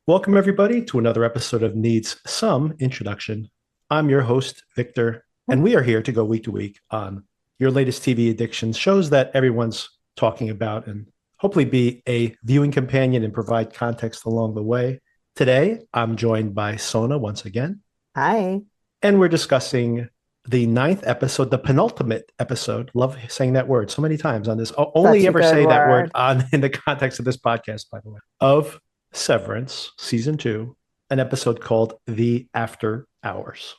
Welcome, everybody, to another episode of Needs Some Introduction. I'm your host, Victor, and we are here to go week to week on your latest TV addictions, shows that everyone's talking about, and hopefully be a viewing companion and provide context along the way. Today, I'm joined by Sona once again. Hi. And we're discussing the ninth episode, the penultimate episode. Love saying that word so many times on this. I'll Such only a ever good say that word word. in the context of this podcast, by the way, of Severance, season 2, an episode called The After Hours.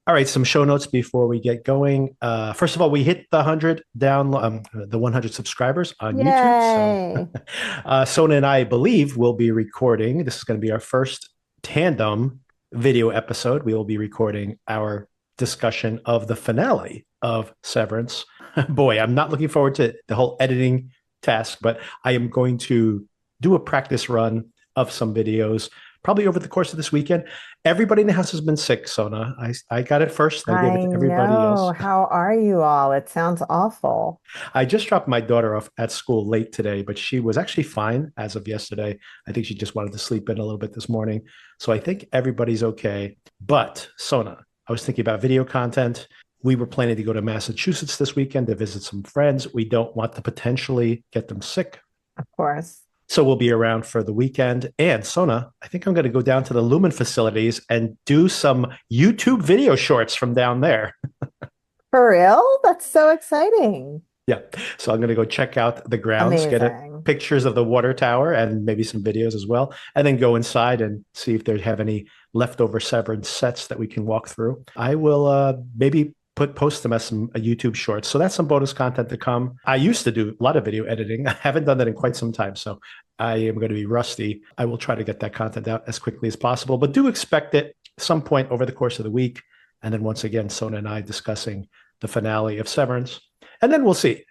All right, some show notes before we get going. First of all, we hit the 100 subscribers on YouTube. So Yay. Sona and I believe will be recording. This is going to be our first tandem video episode. We will be recording our discussion of the finale of Severance. Boy, I'm not looking forward to the whole editing task, but I am going to do a practice run of some videos probably over the course of this weekend. Everybody in the house has been sick, Sona. I got it first. I gave it I to everybody know. else. How are you all? It sounds awful. I just dropped my daughter off at school late today, but she was actually fine as of yesterday. I think she just wanted to sleep in a little bit this morning. So I think everybody's okay. But Sona, I was thinking about video content. We were planning to go to Massachusetts this weekend to visit some friends. We don't want to potentially get them sick. Of course. So we'll be around for the weekend. And Sona, I think I'm going to go down to the Lumon facilities and do some YouTube video shorts from down there. For real? That's so exciting. Yeah. So I'm going to go check out the grounds, Amazing. pictures of the water tower and maybe some videos as well, and then go inside and see if they have any leftover Severance sets that we can walk through. I will maybe post them as some YouTube shorts. So that's some bonus content to come. I used to do a lot of video editing. I haven't done that in quite some time. So I am going to be rusty. I will try to get that content out as quickly as possible, but do expect it some point over the course of the week. And then once again, Sona and I discussing the finale of Severance. And then we'll see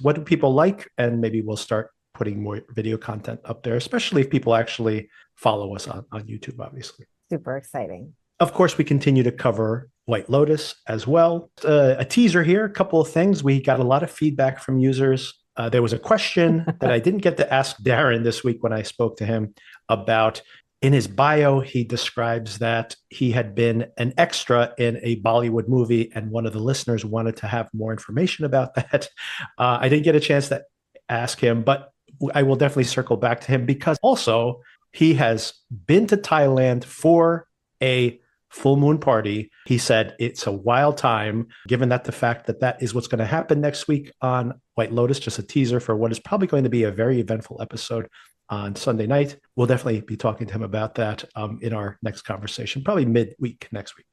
what do people like? And maybe we'll start putting more video content up there, especially if people actually follow us on YouTube, obviously. Super exciting. Of course, we continue to cover White Lotus as well. A teaser here, a couple of things. We got a lot of feedback from users. There was a question that I didn't get to ask Darren this week when I spoke to him about. In his bio, he describes that he had been an extra in a Bollywood movie, and one of the listeners wanted to have more information about that. I didn't get a chance to ask him, but I will definitely circle back to him because also he has been to Thailand for a full moon party. He said it's a wild time, given that the fact that that is what's going to happen next week on White Lotus, just a teaser for what is probably going to be a very eventful episode on Sunday night. We'll definitely be talking to him about that in our next conversation, probably midweek next week.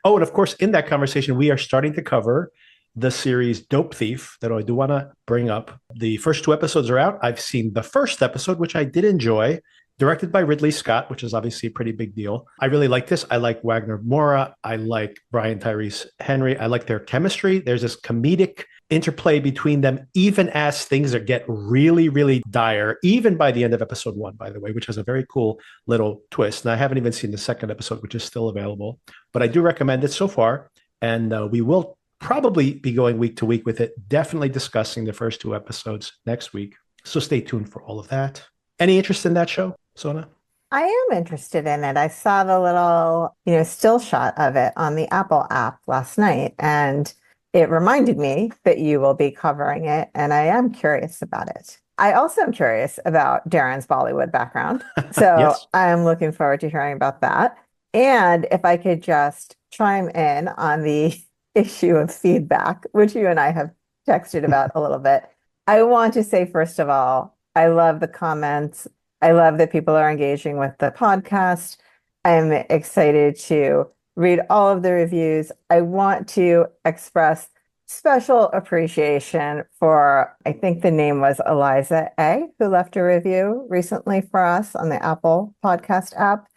Oh, and of course, in that conversation, we are starting to cover the series Dope Thief that I do want to bring up. The first 2 episodes are out. I've seen the first episode, which I did enjoy, directed by Ridley Scott, which is obviously a pretty big deal. I really like this. I like Wagner Moura. I like Brian Tyrese Henry. I like their chemistry. There's this comedic interplay between them, even as things get really, really dire, even by the end of episode 1, by the way, which has a very cool little twist. And I haven't even seen the second episode, which is still available, but I do recommend it so far. And we will probably be going week to week with it, definitely discussing the first 2 episodes next week. So stay tuned for all of that. Any interest in that show, Sona? I am interested in it. I saw the little, still shot of it on the Apple app last night, and it reminded me that you will be covering it, and I am curious about it. I also am curious about Darren's Bollywood background, so Yes. I'm looking forward to hearing about that. And if I could just chime in on the issue of feedback, which you and I have texted about a little bit, I want to say, first of all, I love the comments. I love that people are engaging with the podcast. I'm excited to read all of the reviews. I want to express special appreciation for, I think the name was Eliza A., who left a review recently for us on the Apple podcast app,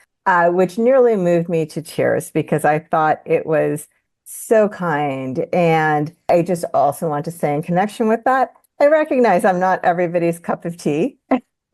which nearly moved me to tears because I thought it was so kind. And I just also want to say, in connection with that, I recognize I'm not everybody's cup of tea.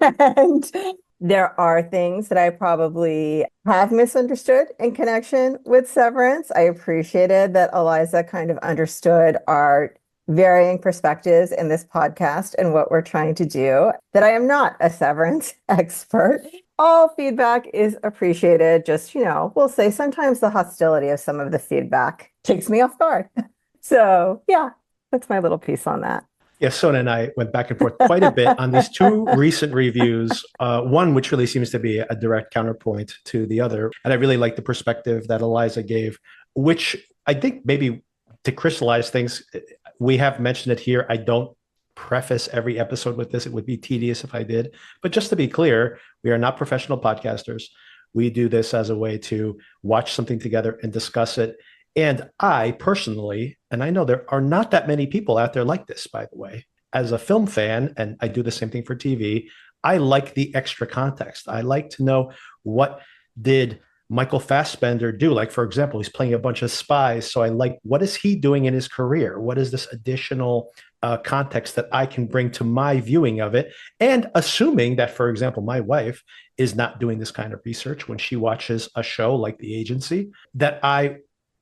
And there are things that I probably have misunderstood in connection with Severance. I appreciated that Eliza kind of understood our varying perspectives in this podcast and what we're trying to do, that I am not a Severance expert. all feedback is appreciated. Just, we'll say sometimes the hostility of some of the feedback takes me off guard. So yeah, that's my little piece on that. Yes, Sona and I went back and forth quite a bit on these two recent reviews. One, which really seems to be a direct counterpoint to the other. And I really like the perspective that Eliza gave, which I think maybe to crystallize things, we have mentioned it here. I don't preface every episode with this. It would be tedious if I did. But just to be clear, we are not professional podcasters. We do this as a way to watch something together and discuss it. And I personally, and I know there are not that many people out there like this, by the way, as a film fan, and I do the same thing for TV, I like the extra context. I like to know, what did Michael Fassbender do? Like, for example, he's playing a bunch of spies. So I like, what is he doing in his career? What is this additional context that I can bring to my viewing of it? And assuming that, for example, my wife is not doing this kind of research when she watches a show like The Agency, that I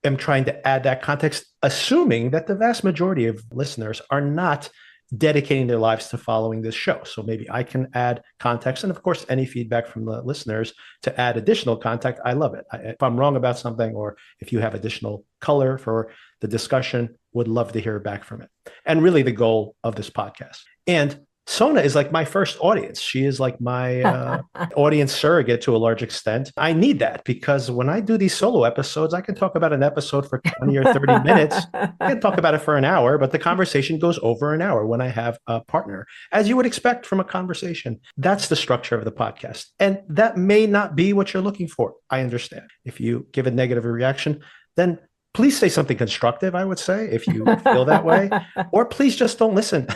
am trying to add that context, assuming that the vast majority of listeners are not dedicating their lives to following this show. So maybe I can add context. And of course, any feedback from the listeners to add additional context, I love it. If I'm wrong about something, or if you have additional color for the discussion, would love to hear back from it. And really the goal of this podcast. And Sona is like my first audience. She is like my audience surrogate to a large extent. I need that, because when I do these solo episodes, I can talk about an episode for 20 or 30 minutes. I can talk about it for an hour, but the conversation goes over an hour when I have a partner, as you would expect from a conversation. That's the structure of the podcast. And that may not be what you're looking for. I understand. If you give a negative reaction, then please say something constructive, I would say, if you feel that way, or please just don't listen.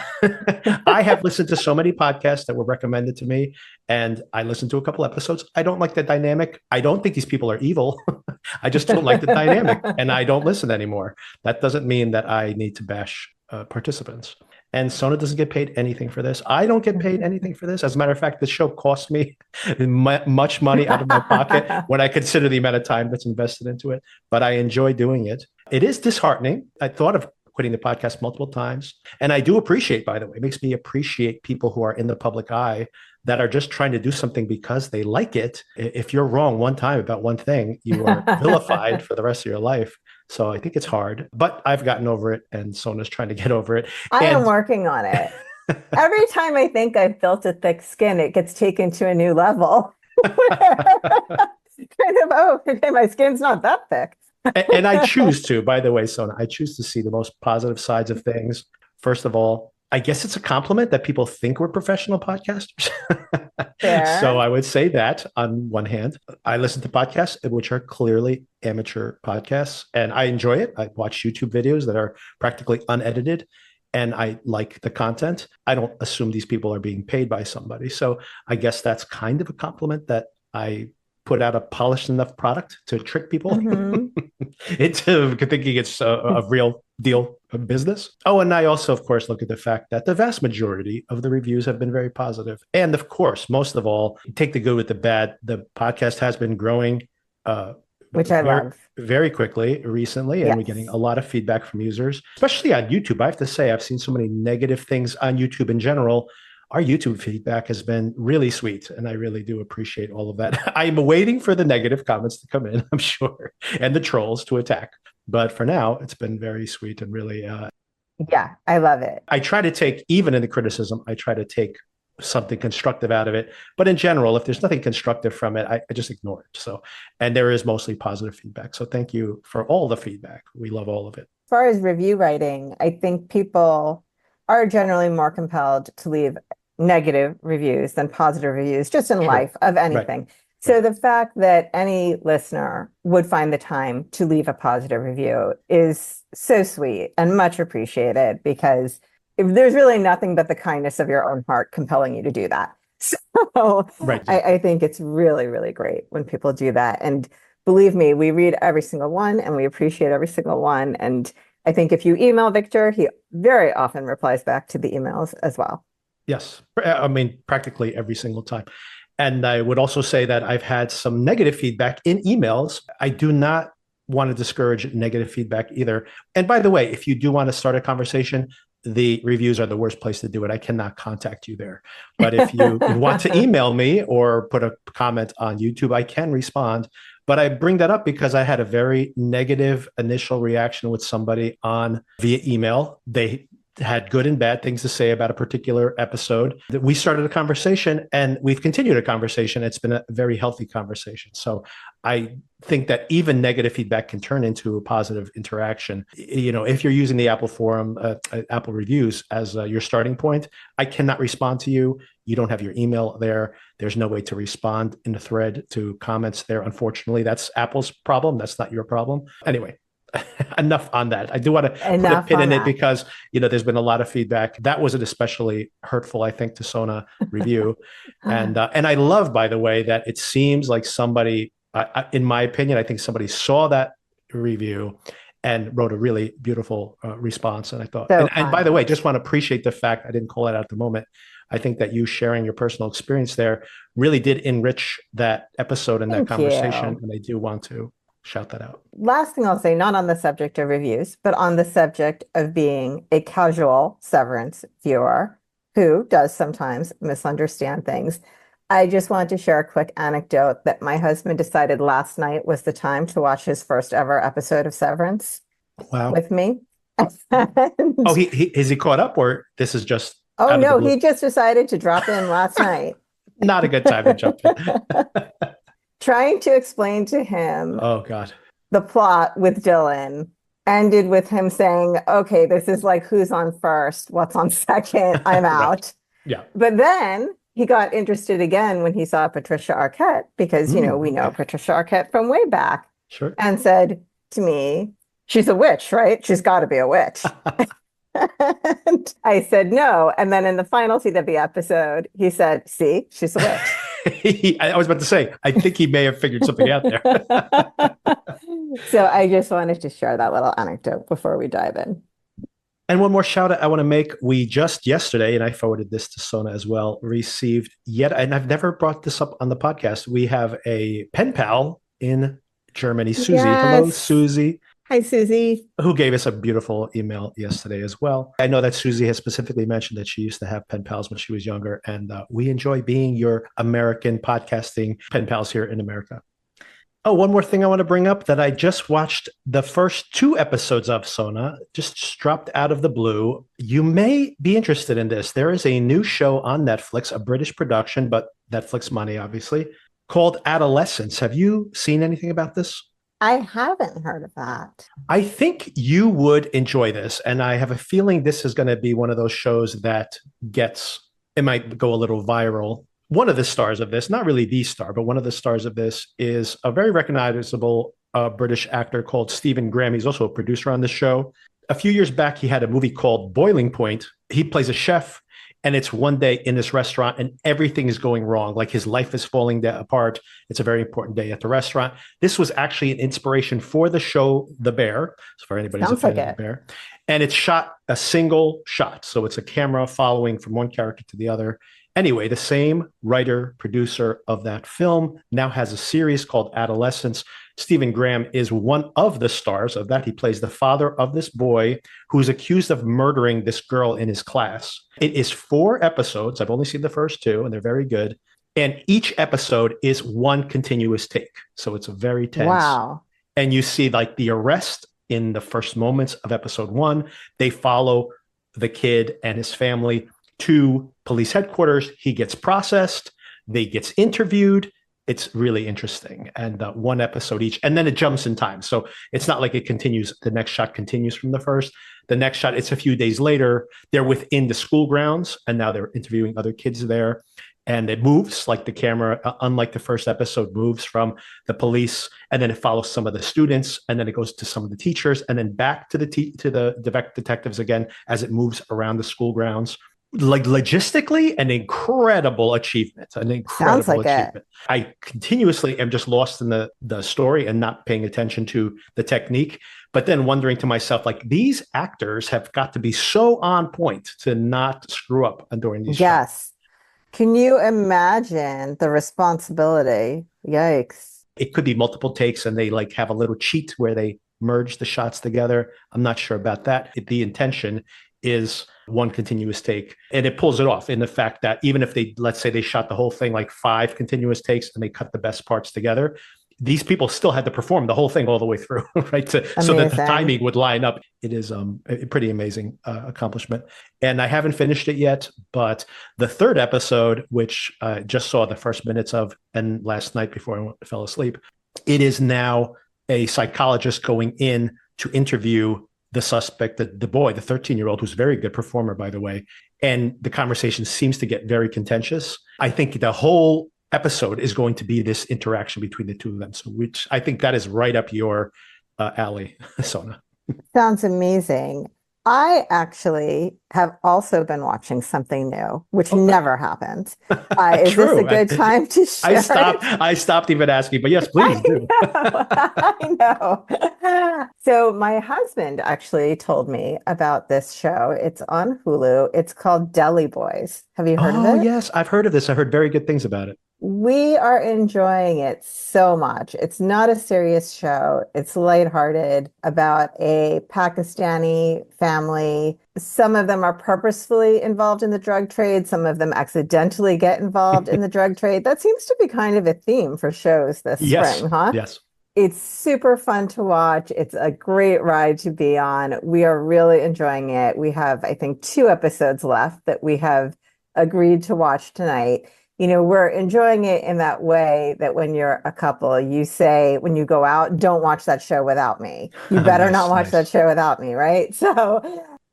I have listened to so many podcasts that were recommended to me, and I listened to a couple episodes. I don't like the dynamic. I don't think these people are evil. I just don't like the dynamic, and I don't listen anymore. That doesn't mean that I need to bash participants. And Sona doesn't get paid anything for this. I don't get paid anything for this. As a matter of fact, the show cost me much money out of my pocket when I consider the amount of time that's invested into it. But I enjoy doing it. It is disheartening. I thought of quitting the podcast multiple times. And I do appreciate, by the way, it makes me appreciate people who are in the public eye that are just trying to do something because they like it. If you're wrong one time about one thing, you are vilified for the rest of your life. So I think it's hard, but I've gotten over it, and Sona's trying to get over it. I am working on it. Every time I think I've built a thick skin, it gets taken to a new level. Okay, my skin's not that thick. And I choose to, by the way, Sona, I choose to see the most positive sides of things. First of all, I guess it's a compliment that people think we're professional podcasters. So I would say that on one hand. I listen to podcasts which are clearly amateur podcasts, and I enjoy it. I watch YouTube videos that are practically unedited, and I like the content. I don't assume these people are being paid by somebody. So I guess that's kind of a compliment, that I put out a polished enough product to trick people into thinking it's a real deal of business. Oh, and I also, of course, look at the fact that the vast majority of the reviews have been very positive. And of course, most of all, take the good with the bad. The podcast has been growing, which I love, very quickly recently, and we're getting a lot of feedback from users, especially on YouTube. I have to say, I've seen so many negative things on YouTube in general. Our YouTube feedback has been really sweet, and I really do appreciate all of that. I'm waiting for the negative comments to come in, I'm sure, and the trolls to attack. But for now, it's been very sweet and really... yeah, I love it. I try to take, even in the criticism, I try to take something constructive out of it. But in general, if there's nothing constructive from it, I just ignore it. So, and there is mostly positive feedback. So thank you for all the feedback. We love all of it. As far as review writing, I think people are generally more compelled to leave negative reviews than positive reviews, just in life of anything. Right. So the fact that any listener would find the time to leave a positive review is so sweet and much appreciated, because there's really nothing but the kindness of your own heart compelling you to do that. So I think it's really, really great when people do that. And believe me, we read every single one and we appreciate every single one. And I think if you email Victor, he very often replies back to the emails as well. Yes. I mean, practically every single time. And I would also say that I've had some negative feedback in emails. I do not want to discourage negative feedback either. And by the way, if you do want to start a conversation, the reviews are the worst place to do it. I cannot contact you there. But if you want to email me or put a comment on YouTube, I can respond. But I bring that up because I had a very negative initial reaction with somebody on via email. They had good and bad things to say about a particular episode. That we started a conversation and we've continued a conversation. It's been a very healthy conversation. So I think that even negative feedback can turn into a positive interaction. If you're using the Apple forum, Apple reviews as your starting point, I cannot respond to you. You don't have your email there. There's no way to respond in the thread to comments there. Unfortunately, that's Apple's problem. That's not your problem. Anyway, enough on that. I do want to put a pin in it because, there's been a lot of feedback. That wasn't especially hurtful, I think, to Sona review. And I love, by the way, that it seems like somebody, in my opinion, I think somebody saw that review and wrote a really beautiful response. And I thought, and by the way, just want to appreciate the fact, I didn't call it out at the moment. I think that you sharing your personal experience there really did enrich that episode and that conversation. And I do want to shout that out. Last thing I'll say, not on the subject of reviews, but on the subject of being a casual Severance viewer who does sometimes misunderstand things. I just wanted to share a quick anecdote that my husband decided last night was the time to watch his first ever episode of Severance with me. Oh, is he caught up, or this is just... Oh, no, he just decided to drop in last night. Not a good time to jump in. Trying to explain to him the plot with Dylan ended with him saying, okay, this is like who's on first, what's on second, I'm out. Right. Yeah. But then he got interested again when he saw Patricia Arquette, because, we know Patricia Arquette from way back. Sure. And said to me, she's a witch, right? She's got to be a witch. And I said no. And then in the final scene of the episode, he said, see, she's a witch. I was about to say, I think he may have figured something out there. So I just wanted to share that little anecdote before we dive in. And one more shout out I want to make. We just yesterday, and I forwarded this to Sona as well, received and I've never brought this up on the podcast. We have a pen pal in Germany, Susie. Yes. Hello, Susie. Hi, Susie. Who gave us a beautiful email yesterday as well. I know that Susie has specifically mentioned that she used to have pen pals when she was younger, and we enjoy being your American podcasting pen pals here in America. Oh, one more thing I want to bring up that I just watched the first 2 episodes of Sona, just dropped out of the blue. You may be interested in this. There is a new show on Netflix, a British production, but Netflix money, obviously, called Adolescence. Have you seen anything about this? I haven't heard of that. I think you would enjoy this. And I have a feeling this is going to be one of those shows that it might go a little viral. One of the stars of this, not really the star, but one of the stars of this is a very recognizable British actor called Stephen Graham. He's also a producer on the show. A few years back, he had a movie called Boiling Point. He plays a chef. And it's one day in this restaurant and everything is going wrong. Like his life is falling apart. It's a very important day at the restaurant. This was actually an inspiration for the show The Bear. So for anybody who's a fan of The Bear. And it's shot a single shot. So it's a camera following from one character to the other. Anyway, the same writer, producer of that film now has a series called Adolescence. Stephen Graham is one of the stars of that. He plays the father of this boy who's accused of murdering this girl in his class. It is 4 episodes. I've only seen the first 2, and they're very good. And each episode is one continuous take. So it's a very tense. Wow. And you see like the arrest in the first moments of episode 1. They follow the kid and his family to police headquarters. He gets processed. They gets interviewed. It's really interesting. And 1 episode each. And then it jumps in time. So it's not like it continues. The next shot continues from the first. The next shot, it's a few days later. They're within the school grounds. And now they're interviewing other kids there. And it moves like the camera, unlike the first episode, moves from the police. And then it follows some of the students. And then it goes to some of the teachers. And then back to the detectives again as it moves around the school grounds. Like logistically, an incredible achievement. Sounds like achievement. It. I continuously am just lost in the story and not paying attention to the technique, but then wondering to myself, like, these actors have got to be so on point to not screw up during these shots. Can you imagine the responsibility? Yikes. It could be multiple takes and they like have a little cheat where they merge the shots together. I'm not sure about that. The intention is one continuous take. And it pulls it off in the fact that even if they, let's say they shot the whole thing like 5 continuous takes and they cut the best parts together, these people still had to perform the whole thing all the way through, right? So that the timing would line up. It is a pretty amazing accomplishment. And I haven't finished it yet, but the 3rd episode, which I just saw the first minutes of, and last night before I fell asleep, it is now a psychologist going in to interview the suspect, the boy, the 13-year-old, who's a very good performer, by the way. And the conversation seems to get very contentious. I think the whole episode is going to be this interaction between the two of them. So, which I think that is right up your alley, Sona. Sounds amazing. I actually have also been watching something new, which never happens. Is this a good time to share? I stopped even asking, but yes, please do. I know. So my husband actually told me about this show. It's on Hulu. It's called Deli Boys. Have you heard of it? Oh, yes. I've heard of this. I heard very good things about it. We are enjoying it so much. It's not a serious show. It's lighthearted about a Pakistani family. Some of them are purposefully involved in the drug trade. Some of them accidentally get involved in the drug trade. That seems to be kind of a theme for shows this spring, huh? Yes. It's super fun to watch. It's a great ride to be on. We are really enjoying it. We have, I think, 2 episodes left that we have agreed to watch tonight. You know, we're enjoying it in that way that when you're a couple, you say, when you go out, don't watch that show without me. You better not watch that show without me, right? So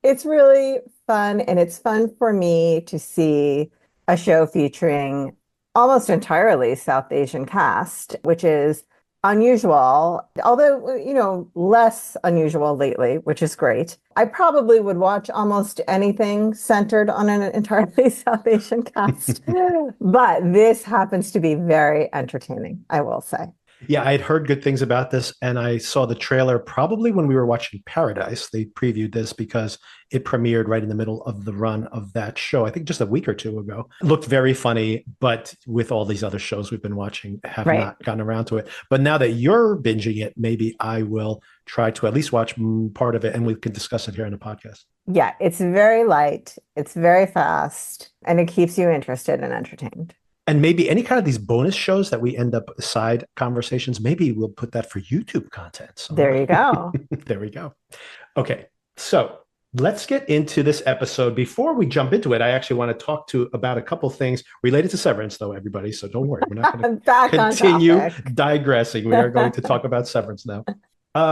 it's really fun. And it's fun for me to see a show featuring almost entirely South Asian cast, which is unusual, although, you know, less unusual lately, which is great. I probably would watch almost anything centered on an entirely South Asian cast, but this happens to be very entertaining, I will say. Yeah, I had heard good things about this, and I saw the trailer probably when we were watching Paradise. They previewed this because it premiered right in the middle of the run of that show, I think just a week or 2 ago. It looked very funny, but with all these other shows we've been watching, have not gotten around to it. But now that you're binging it, maybe I will try to at least watch part of it, and we can discuss it here in the podcast. Yeah, it's very light, it's very fast, and it keeps you interested and entertained. And maybe any kind of these bonus shows that we end up side conversations, maybe we'll put that for YouTube content. So there you go. There we go. Okay. So let's get into this episode. Before we jump into it, I actually want to talk about a couple things related to Severance, though, everybody. So don't worry. We're not going to continue digressing. We are going to talk about Severance now.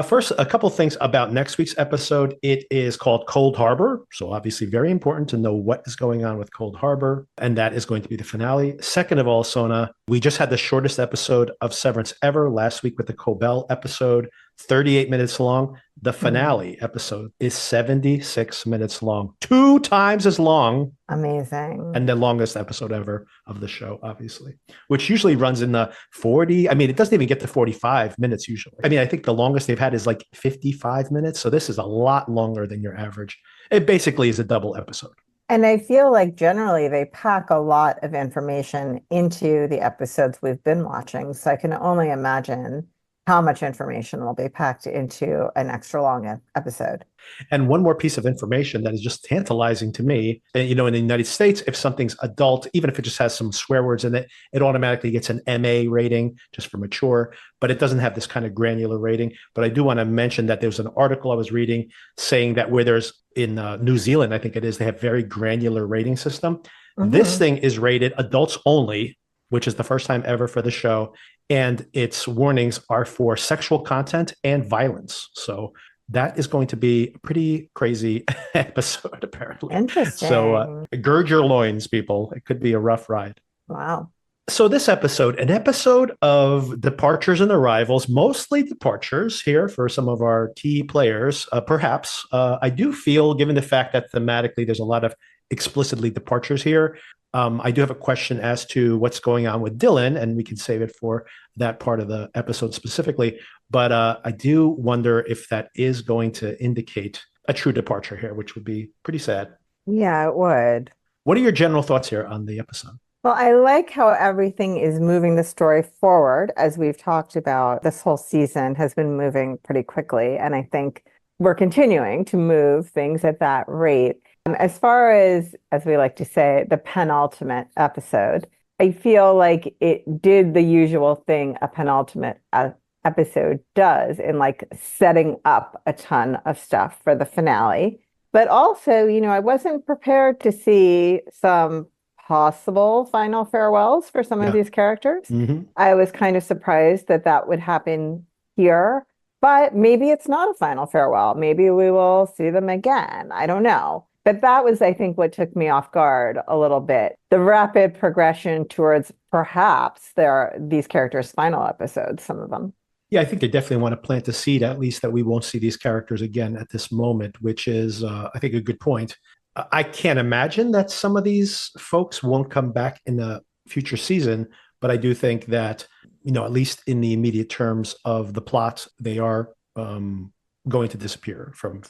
First, a couple things about next week's episode. It is called Cold Harbor. So obviously very important to know what is going on with Cold Harbor. And that is going to be the finale. Second of all, Sona, we just had the shortest episode of Severance ever last week with the Cobell episode, 38 minutes long. The finale episode is 76 minutes long, 2 times as long. Amazing. And the longest episode ever of the show, obviously, which usually runs in the 40. I mean, it doesn't even get to 45 minutes usually. I mean, I think the longest they've had is like 55 minutes. So this is a lot longer than your average. It basically is a double episode. And I feel like generally they pack a lot of information into the episodes we've been watching. So I can only imagine how much information will be packed into an extra long episode. And one more piece of information that is just tantalizing to me, you know, in the United States, if something's adult, even if it just has some swear words in it, it automatically gets an MA rating just for mature, but it doesn't have this kind of granular rating. But I do want to mention that there was an article I was reading saying that where there's in New Zealand, I think it is, they have very granular rating system. Mm-hmm. This thing is rated adults only, which is the first time ever for the show. And its warnings are for sexual content and violence. So that is going to be a pretty crazy episode, apparently. Interesting. So gird your loins, people. It could be a rough ride. Wow. So this episode, an episode of departures and arrivals, mostly departures here for some of our key players. Perhaps I do feel, given the fact that thematically there's a lot of explicitly departures here, I do have a question as to what's going on with Dylan, and we can save it for that part of the episode specifically. But I do wonder if that is going to indicate a true departure here, which would be pretty sad. Yeah, it would. What are your general thoughts here on the episode? Well, I like how everything is moving the story forward. As we've talked about, this whole season has been moving pretty quickly. And I think we're continuing to move things at that rate. As far as we like to say, the penultimate episode, I feel like it did the usual thing a penultimate episode does in like setting up a ton of stuff for the finale. But also, I wasn't prepared to see some possible final farewells for some of Yeah. these characters. Hmm. I was kind of surprised that that would happen here, but maybe it's not a final farewell. Maybe we will see them again. I don't know. But that was, I think, what took me off guard a little bit. The rapid progression towards perhaps these characters' final episodes, some of them. Yeah, I think they definitely want to plant the seed, at least that we won't see these characters again at this moment, which is, I think, a good point. I can't imagine that some of these folks won't come back in a future season, but I do think that, at least in the immediate terms of the plot, they are going to disappear from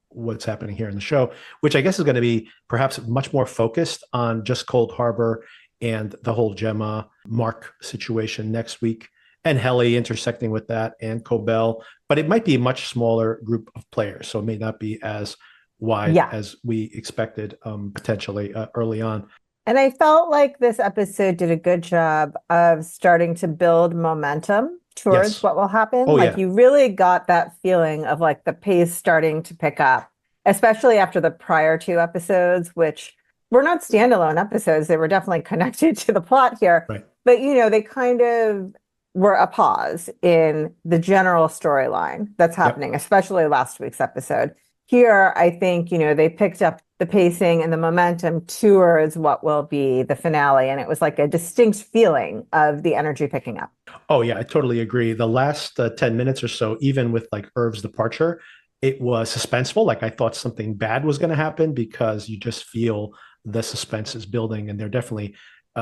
what's happening here in the show, which I guess is going to be perhaps much more focused on just Cold Harbor and the whole Gemma Mark situation next week, and Helly intersecting with that, and Cobell. But it might be a much smaller group of players, so it may not be as wide Yeah. as we expected potentially early on. And I felt like this episode did a good job of starting to build momentum towards Yes. what will happen. Oh, Like yeah. you really got that feeling of like the pace starting to pick up, especially after the prior two episodes, which were not standalone episodes. They were definitely connected to the plot here. Right. But, they kind of were a pause in the general storyline that's happening, especially last week's episode. Here, I think, they picked up the pacing and the momentum towards what will be the finale. And it was like a distinct feeling of the energy picking up. Oh, yeah, I totally agree. The last 10 minutes or so, even with like Irv's departure, it was suspenseful. Like I thought something bad was going to happen because you just feel the suspense is building, and they're definitely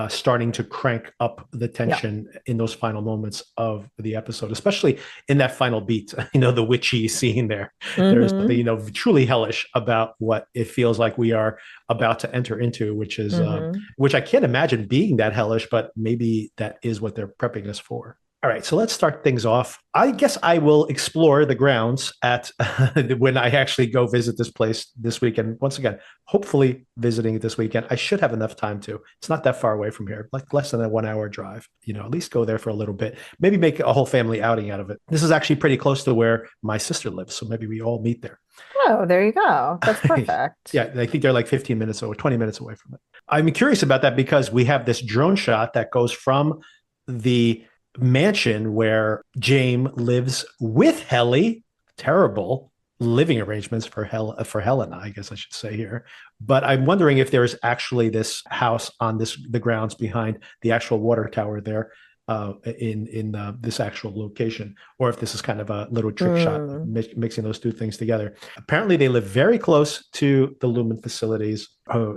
starting to crank up the tension in those final moments of the episode, especially in that final beat. The witchy scene there. There's something, truly hellish about what it feels like we are about to enter into, which is, which I can't imagine being that hellish, but maybe that is what they're prepping us for. All right, so let's start things off. I guess I will explore the grounds at when I actually go visit this place this weekend. Once again, hopefully visiting it this weekend. I should have enough time to. It's not that far away from here, like less than a 1 hour drive. At least go there for a little bit. Maybe make a whole family outing out of it. This is actually pretty close to where my sister lives, so maybe we all meet there. Oh, there you go. That's perfect. Yeah, I think they're like 15 minutes or 20 minutes away from it. I'm curious about that because we have this drone shot that goes from the mansion where James lives with Helly. Terrible living arrangements for Helena, I guess I should say here. But I'm wondering if there's actually this house on the grounds behind the actual water tower there in this actual location, or if this is kind of a little trick shot mixing those two things together. Apparently, they live very close to the Lumon facilities.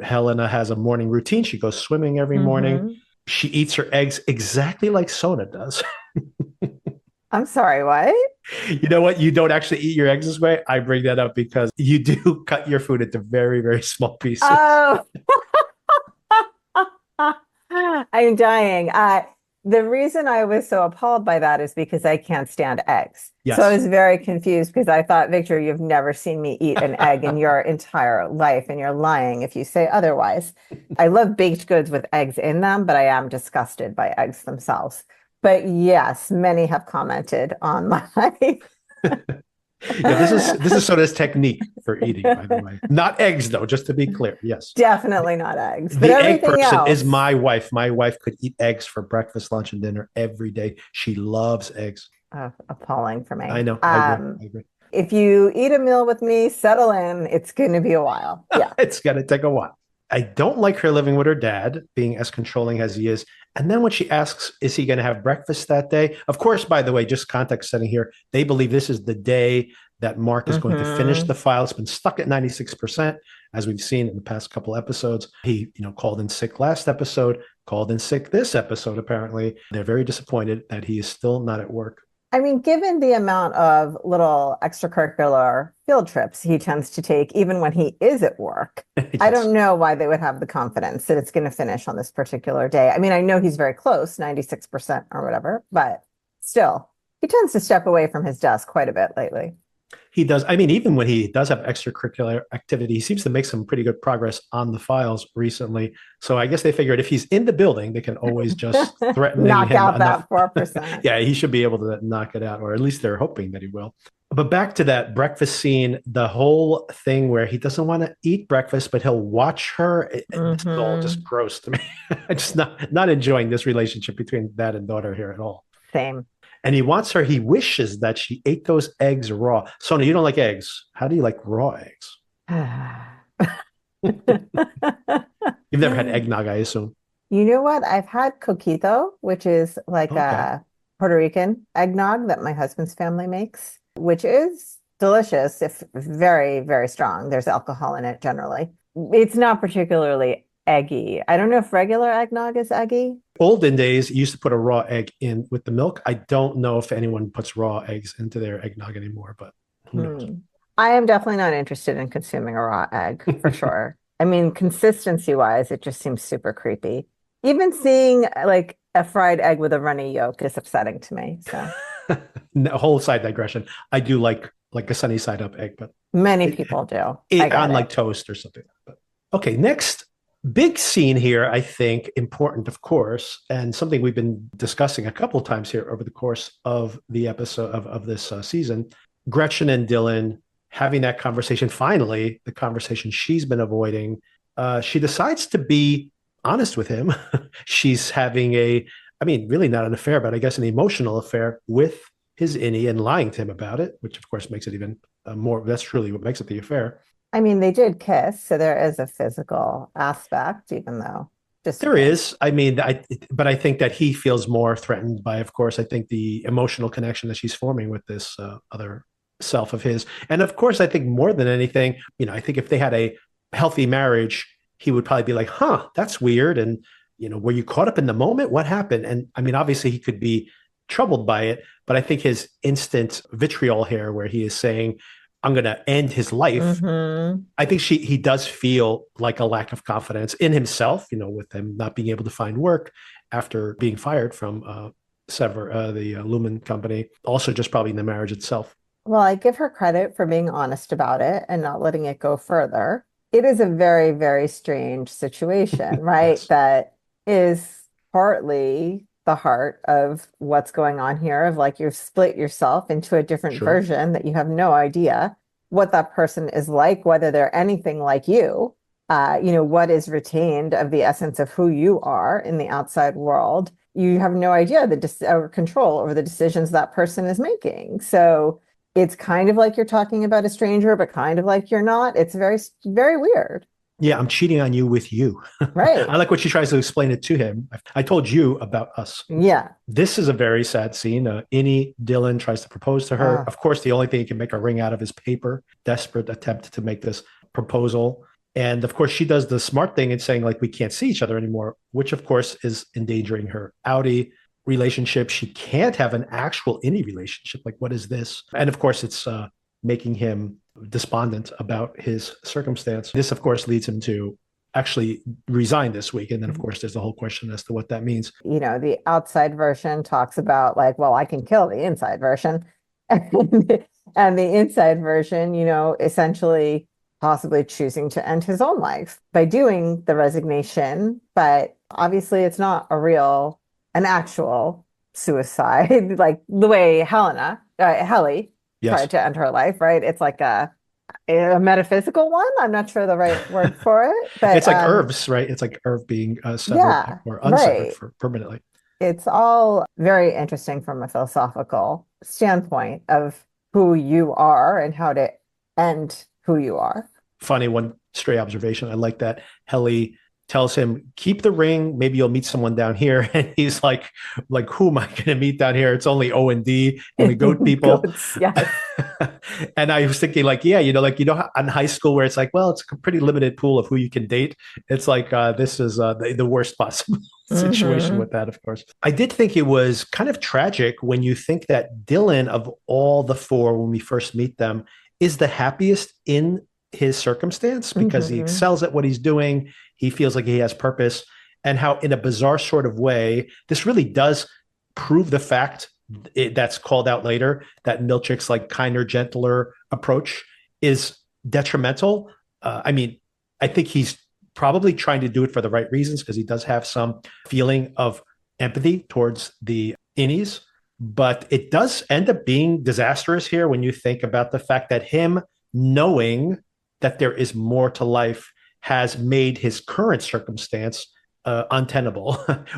Helena has a morning routine. She goes swimming every morning. She eats her eggs exactly like Sona does. I'm sorry, what? You know what? You don't actually eat your eggs this way. I bring that up because you do cut your food into very, very small pieces. Oh, I'm dying. The reason I was so appalled by that is because I can't stand eggs. Yes. So I was very confused because I thought, Victor, you've never seen me eat an egg in your entire life, and you're lying if you say otherwise. I love baked goods with eggs in them, but I am disgusted by eggs themselves. But yes, many have commented on my Yeah, this is Soda's technique for eating, by the way. Not eggs, though, just to be clear. Yes. Definitely not eggs. But The egg everything person else is my wife. My wife could eat eggs for breakfast, lunch, and dinner every day. She loves eggs. Appalling for me. I know. I agree. If you eat a meal with me, settle in. It's going to be a while. Yeah. It's going to take a while. I don't like her living with her dad, being as controlling as he is. And then when she asks, is he going to have breakfast that day? Of course, by the way, just context setting here, they believe this is the day that Mark is going to finish the file. It's been stuck at 96%, as we've seen in the past couple episodes. He, called in sick last episode, called in sick this episode, apparently. They're very disappointed that he is still not at work. I mean, given the amount of little extracurricular field trips he tends to take, even when he is at work, Yes. I don't know why they would have the confidence that it's going to finish on this particular day. I mean, I know he's very close, 96% or whatever, but still, he tends to step away from his desk quite a bit lately. He does. I mean, even when he does have extracurricular activity, he seems to make some pretty good progress on the files recently. So I guess they figured if he's in the building, they can always just threatening Knock him out enough. that 4%. Yeah, he should be able to knock it out, or at least they're hoping that he will. But back to that breakfast scene, the whole thing where he doesn't want to eat breakfast, but he'll watch her. This is all just gross to me. I'm just not enjoying this relationship between dad and daughter here at all. Same. And he wants her, he wishes that she ate those eggs raw. Sona, you don't like eggs. How do you like raw eggs? You've never had eggnog, I assume. You know what? I've had coquito, which is like Okay. a Puerto Rican eggnog that my husband's family makes, which is delicious, if very, very strong. There's alcohol in it generally. It's not particularly eggy. I don't know if regular eggnog is eggy. Olden days, you used to put a raw egg in with the milk. I don't know if anyone puts raw eggs into their eggnog anymore, but who knows? I am definitely not interested in consuming a raw egg for sure. I mean, consistency wise, it just seems super creepy. Even seeing like a fried egg with a runny yolk is upsetting to me. So No, whole side digression. I do like a sunny side up egg, but many people do. it on like toast or something. But okay, next big scene here, I think, important, of course, and something we've been discussing a couple of times here over the course of the episode of this season. Gretchen and Dylan having that conversation. Finally, the conversation she's been avoiding. She decides to be honest with him. She's having really not an affair, but I guess an emotional affair with his innie and lying to him about it, which of course makes it even more. That's truly what makes it the affair. I mean, they did kiss, so there is a physical aspect, even though just there is. I mean, but I think that he feels more threatened by, of course, I think the emotional connection that she's forming with this other self of his. And of course, I think more than anything, I think if they had a healthy marriage, he would probably be like, huh, that's weird. And, were you caught up in the moment? What happened? And I mean, obviously he could be troubled by it, but I think his instant vitriol here, where he is saying, I'm going to end his life. I think he does feel like a lack of confidence in himself, with him not being able to find work after being fired from the Lumon company. Also, just probably in the marriage itself. Well, I give her credit for being honest about it and not letting it go further. It is a very, very strange situation, right? Yes. That is partly the heart of what's going on here, of like you've split yourself into a different version that you have no idea what that person is like, whether they're anything like you, what is retained of the essence of who you are in the outside world. You have no idea or control over the decisions that person is making. So it's kind of like you're talking about a stranger, but kind of like you're not. It's very, very weird. Yeah, I'm cheating on you with you. Right. I like what she tries to explain it to him. I told you about us. Yeah. This is a very sad scene. Innie Dylan tries to propose to her. Of course, the only thing he can make a ring out of is paper. Desperate attempt to make this proposal. And of course, she does the smart thing in saying, like, we can't see each other anymore, which of course is endangering her outie relationship. She can't have an actual innie relationship. Like, what is this? And of course, it's making him despondent about his circumstance. This, of course, leads him to actually resign this week. And then, of course, there's the whole question as to what that means. The outside version talks about like, well, I can kill the inside version. And the inside version, essentially possibly choosing to end his own life by doing the resignation. But obviously it's not an actual suicide, like the way Helly tried to end her life, right? It's like a metaphysical one. I'm not sure the right word for it, but it's like Irv's, right? It's like Irv being severed or unsevered for permanently. It's all very interesting from a philosophical standpoint of who you are and how to end who you are. Funny, one stray observation. I like that Helly tells him, keep the ring. Maybe you'll meet someone down here. And he's like, who am I going to meet down here? It's only O&D, only goat people. Goats, yes. And I was thinking in high school where it's like, well, it's a pretty limited pool of who you can date. It's like, this is the worst possible situation with that, of course. I did think it was kind of tragic when you think that Dylan, of all the four, when we first meet them, is the happiest in his circumstance because he excels at what he's doing. He feels like he has purpose, and how in a bizarre sort of way, this really does prove the fact that's called out later, that Milchick's like kinder, gentler approach is detrimental. I mean, I think he's probably trying to do it for the right reasons because he does have some feeling of empathy towards the innies, but it does end up being disastrous here when you think about the fact that him knowing that there is more to life has made his current circumstance untenable,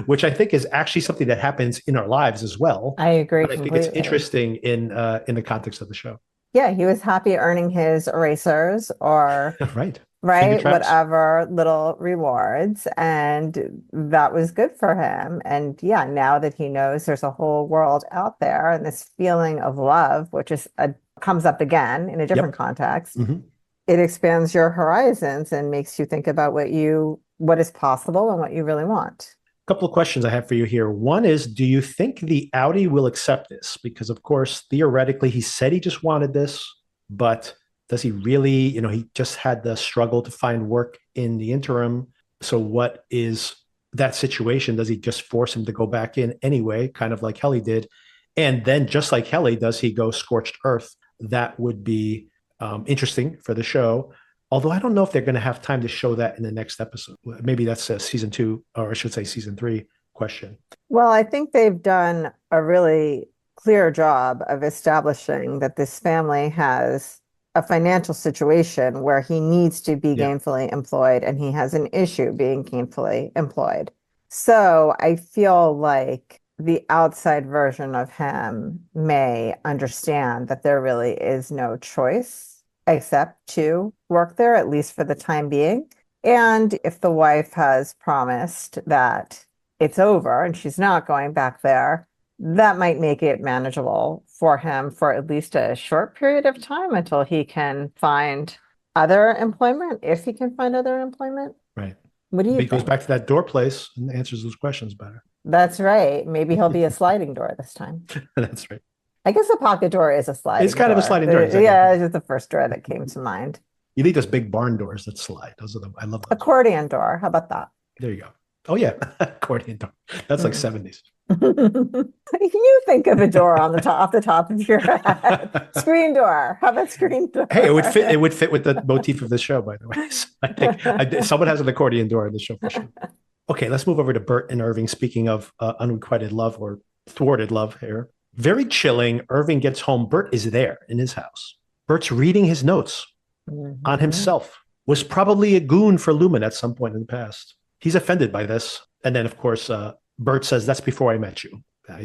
which I think is actually something that happens in our lives as well. I agree But I think it's completely. interesting in the context of the show. Yeah, he was happy earning his erasers or Right. Finger right, traps. whatever little rewards, and that was good for him. And yeah, now that he knows there's a whole world out there and this feeling of love, which is comes up again in a different Yep. context, Mhm. it expands your horizons and makes you think about what is possible and what you really want. Couple of questions I have for you here. One is, do you think the Audi will accept this? Because of course, theoretically, he said he just wanted this, but does he really, he just had the struggle to find work in the interim. So what is that situation? Does he just force him to go back in anyway, kind of like Helly did? And then just like Helly, does he go scorched earth? That would be interesting for the show. Although I don't know if they're going to have time to show that in the next episode. Maybe that's a season 2, or I should say season 3 question. Well, I think they've done a really clear job of establishing that this family has a financial situation where he needs to be Yeah. gainfully employed and he has an issue being gainfully employed. So I feel like the outside version of him may understand that there really is no choice except to work there, at least for the time being. And if the wife has promised that it's over and she's not going back there, that might make it manageable for him for at least a short period of time until he can find other employment, if he can find other employment. Right. What do you But he goes think? back to that door place and answers those questions better. That's right. Maybe he'll be a sliding door this time. That's right. I guess a pocket door is a sliding It's kind of a door. sliding door, exactly. Yeah, it's just the first door that came to mind. You need those big barn doors that slide. Those are I love those. Accordion door. How about that? There you go. Oh yeah, accordion door. That's like 70s. You think of a door on the top, off the top of your head. Screen door. How about screen door? Hey, it would fit. It would fit with the motif of the show, by the way. So I think someone has an accordion door in the show for sure. Okay, let's move over to Burt and Irving. Speaking of unrequited love or thwarted love here, very chilling. Irving gets home. Burt is there in his house. Burt's reading his notes on himself. Was probably a goon for Lumon at some point in the past. He's offended by this, and then of course Burt says, "That's before I met you."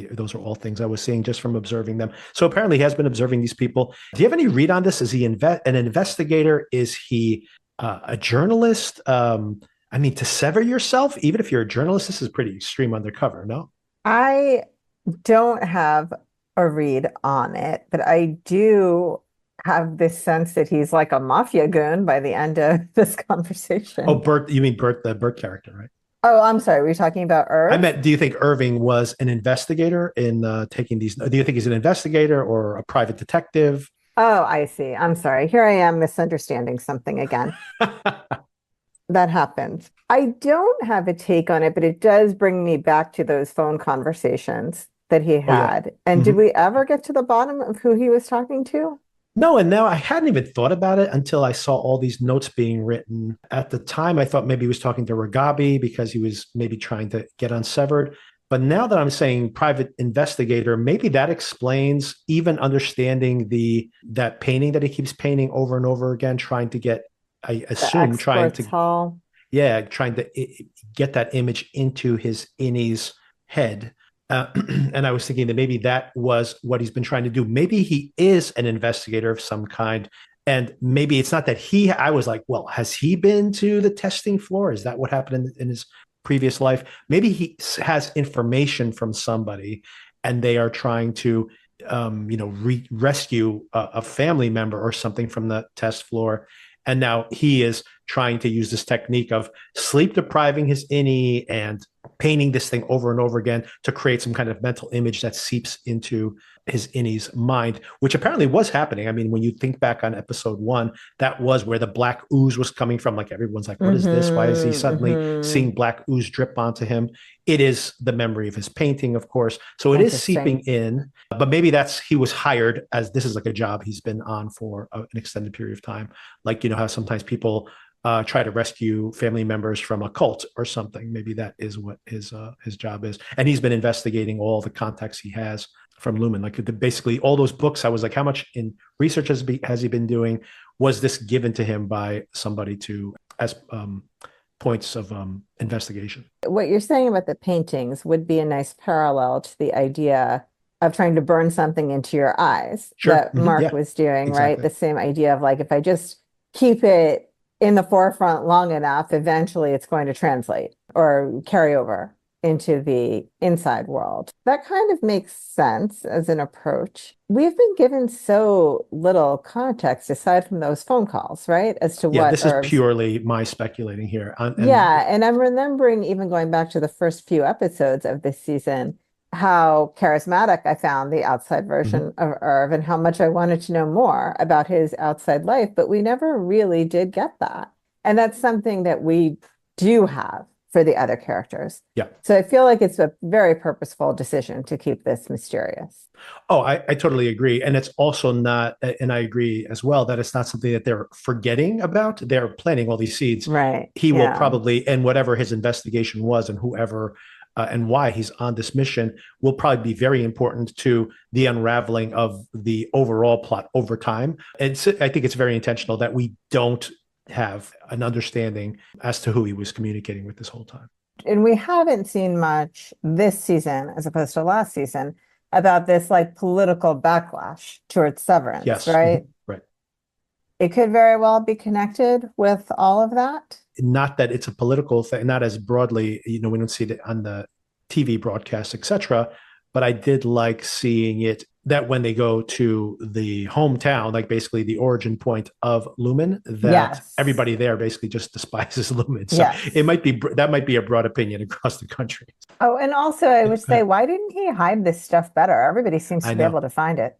Those are all things I was seeing just from observing them. So apparently he has been observing these people. Do you have any read on this? Is he an investigator? Is he a journalist? I mean, to sever yourself, even if you're a journalist, this is pretty extreme undercover, no? I don't have a read on it, but I do have this sense that he's like a mafia goon by the end of this conversation. Oh, Burt, you mean Burt, the Burt character, right? Oh, I'm sorry. Were you talking about Irv? I meant, do you think Irving was an investigator in taking these? Do you think he's an investigator or a private detective? Oh, I see. I'm sorry. Here I am misunderstanding something again. That happens. I don't have a take on it, but it does bring me back to those phone conversations that he had. And did we ever get to the bottom of who he was talking to? No, and now I hadn't even thought about it until I saw all these notes being written. At the time, I thought maybe he was talking to Ragabi because he was maybe trying to get unsevered. But now that I'm saying private investigator, maybe that explains even understanding that painting that he keeps painting over and over again, trying to get, I assume, trying to get that image into his innie's head. And I was thinking that maybe that was what he's been trying to do. Maybe he is an investigator of some kind. And maybe it's not that I was like, well, has he been to the testing floor? Is that what happened in his previous life? Maybe he has information from somebody and they are trying to, rescue a family member or something from the test floor. And now he is trying to use this technique of sleep depriving his innie and painting this thing over and over again to create some kind of mental image that seeps into his innie's mind, which apparently was happening. I mean, when you think back on episode 1, that was where the black ooze was coming from. Like everyone's like, what is this? Why is he suddenly seeing black ooze drip onto him? It is the memory of his painting, of course. So it is seeping in, but maybe he was hired as this is like a job he's been on for an extended period of time. Like, you know, how sometimes people try to rescue family members from a cult or something. Maybe that is what his job is. And he's been investigating all the contacts he has from Lumon. Like basically all those books, I was like, how much in research has he been doing? Was this given to him by somebody as points of investigation? What you're saying about the paintings would be a nice parallel to the idea of trying to burn something into your eyes that Mark was doing, right? The same idea of like, if I just keep it in the forefront long enough, eventually it's going to translate or carry over into the inside world. That kind of makes sense as an approach. We've been given so little context aside from those phone calls, right? As to what this is purely my speculating here. And I'm remembering even going back to the first few episodes of this season, how charismatic I found the outside version of Irv and how much I wanted to know more about his outside life, but we never really did get that. And that's something that we do have for the other characters. Yeah. So I feel like it's a very purposeful decision to keep this mysterious. Oh, I totally agree. And it's also not, and I agree as well, that it's not something that they're forgetting about. They're planting all these seeds. Right. He will probably, and whatever his investigation was and whoever and why he's on this mission will probably be very important to the unraveling of the overall plot over time. And I think it's very intentional that we don't have an understanding as to who he was communicating with this whole time. And we haven't seen much this season, as opposed to last season, about this like political backlash towards Severance, right? Right. It could very well be connected with all of that. Not that it's a political thing, not as broadly, you know, we don't see it on the TV broadcast, etc. But I did like seeing it that when they go to the hometown, like basically the origin point of Lumon, that everybody there basically just despises Lumon. So that might be a broad opinion across the country. Oh, and also I would say, why didn't he hide this stuff better? Everybody seems to be able to find it.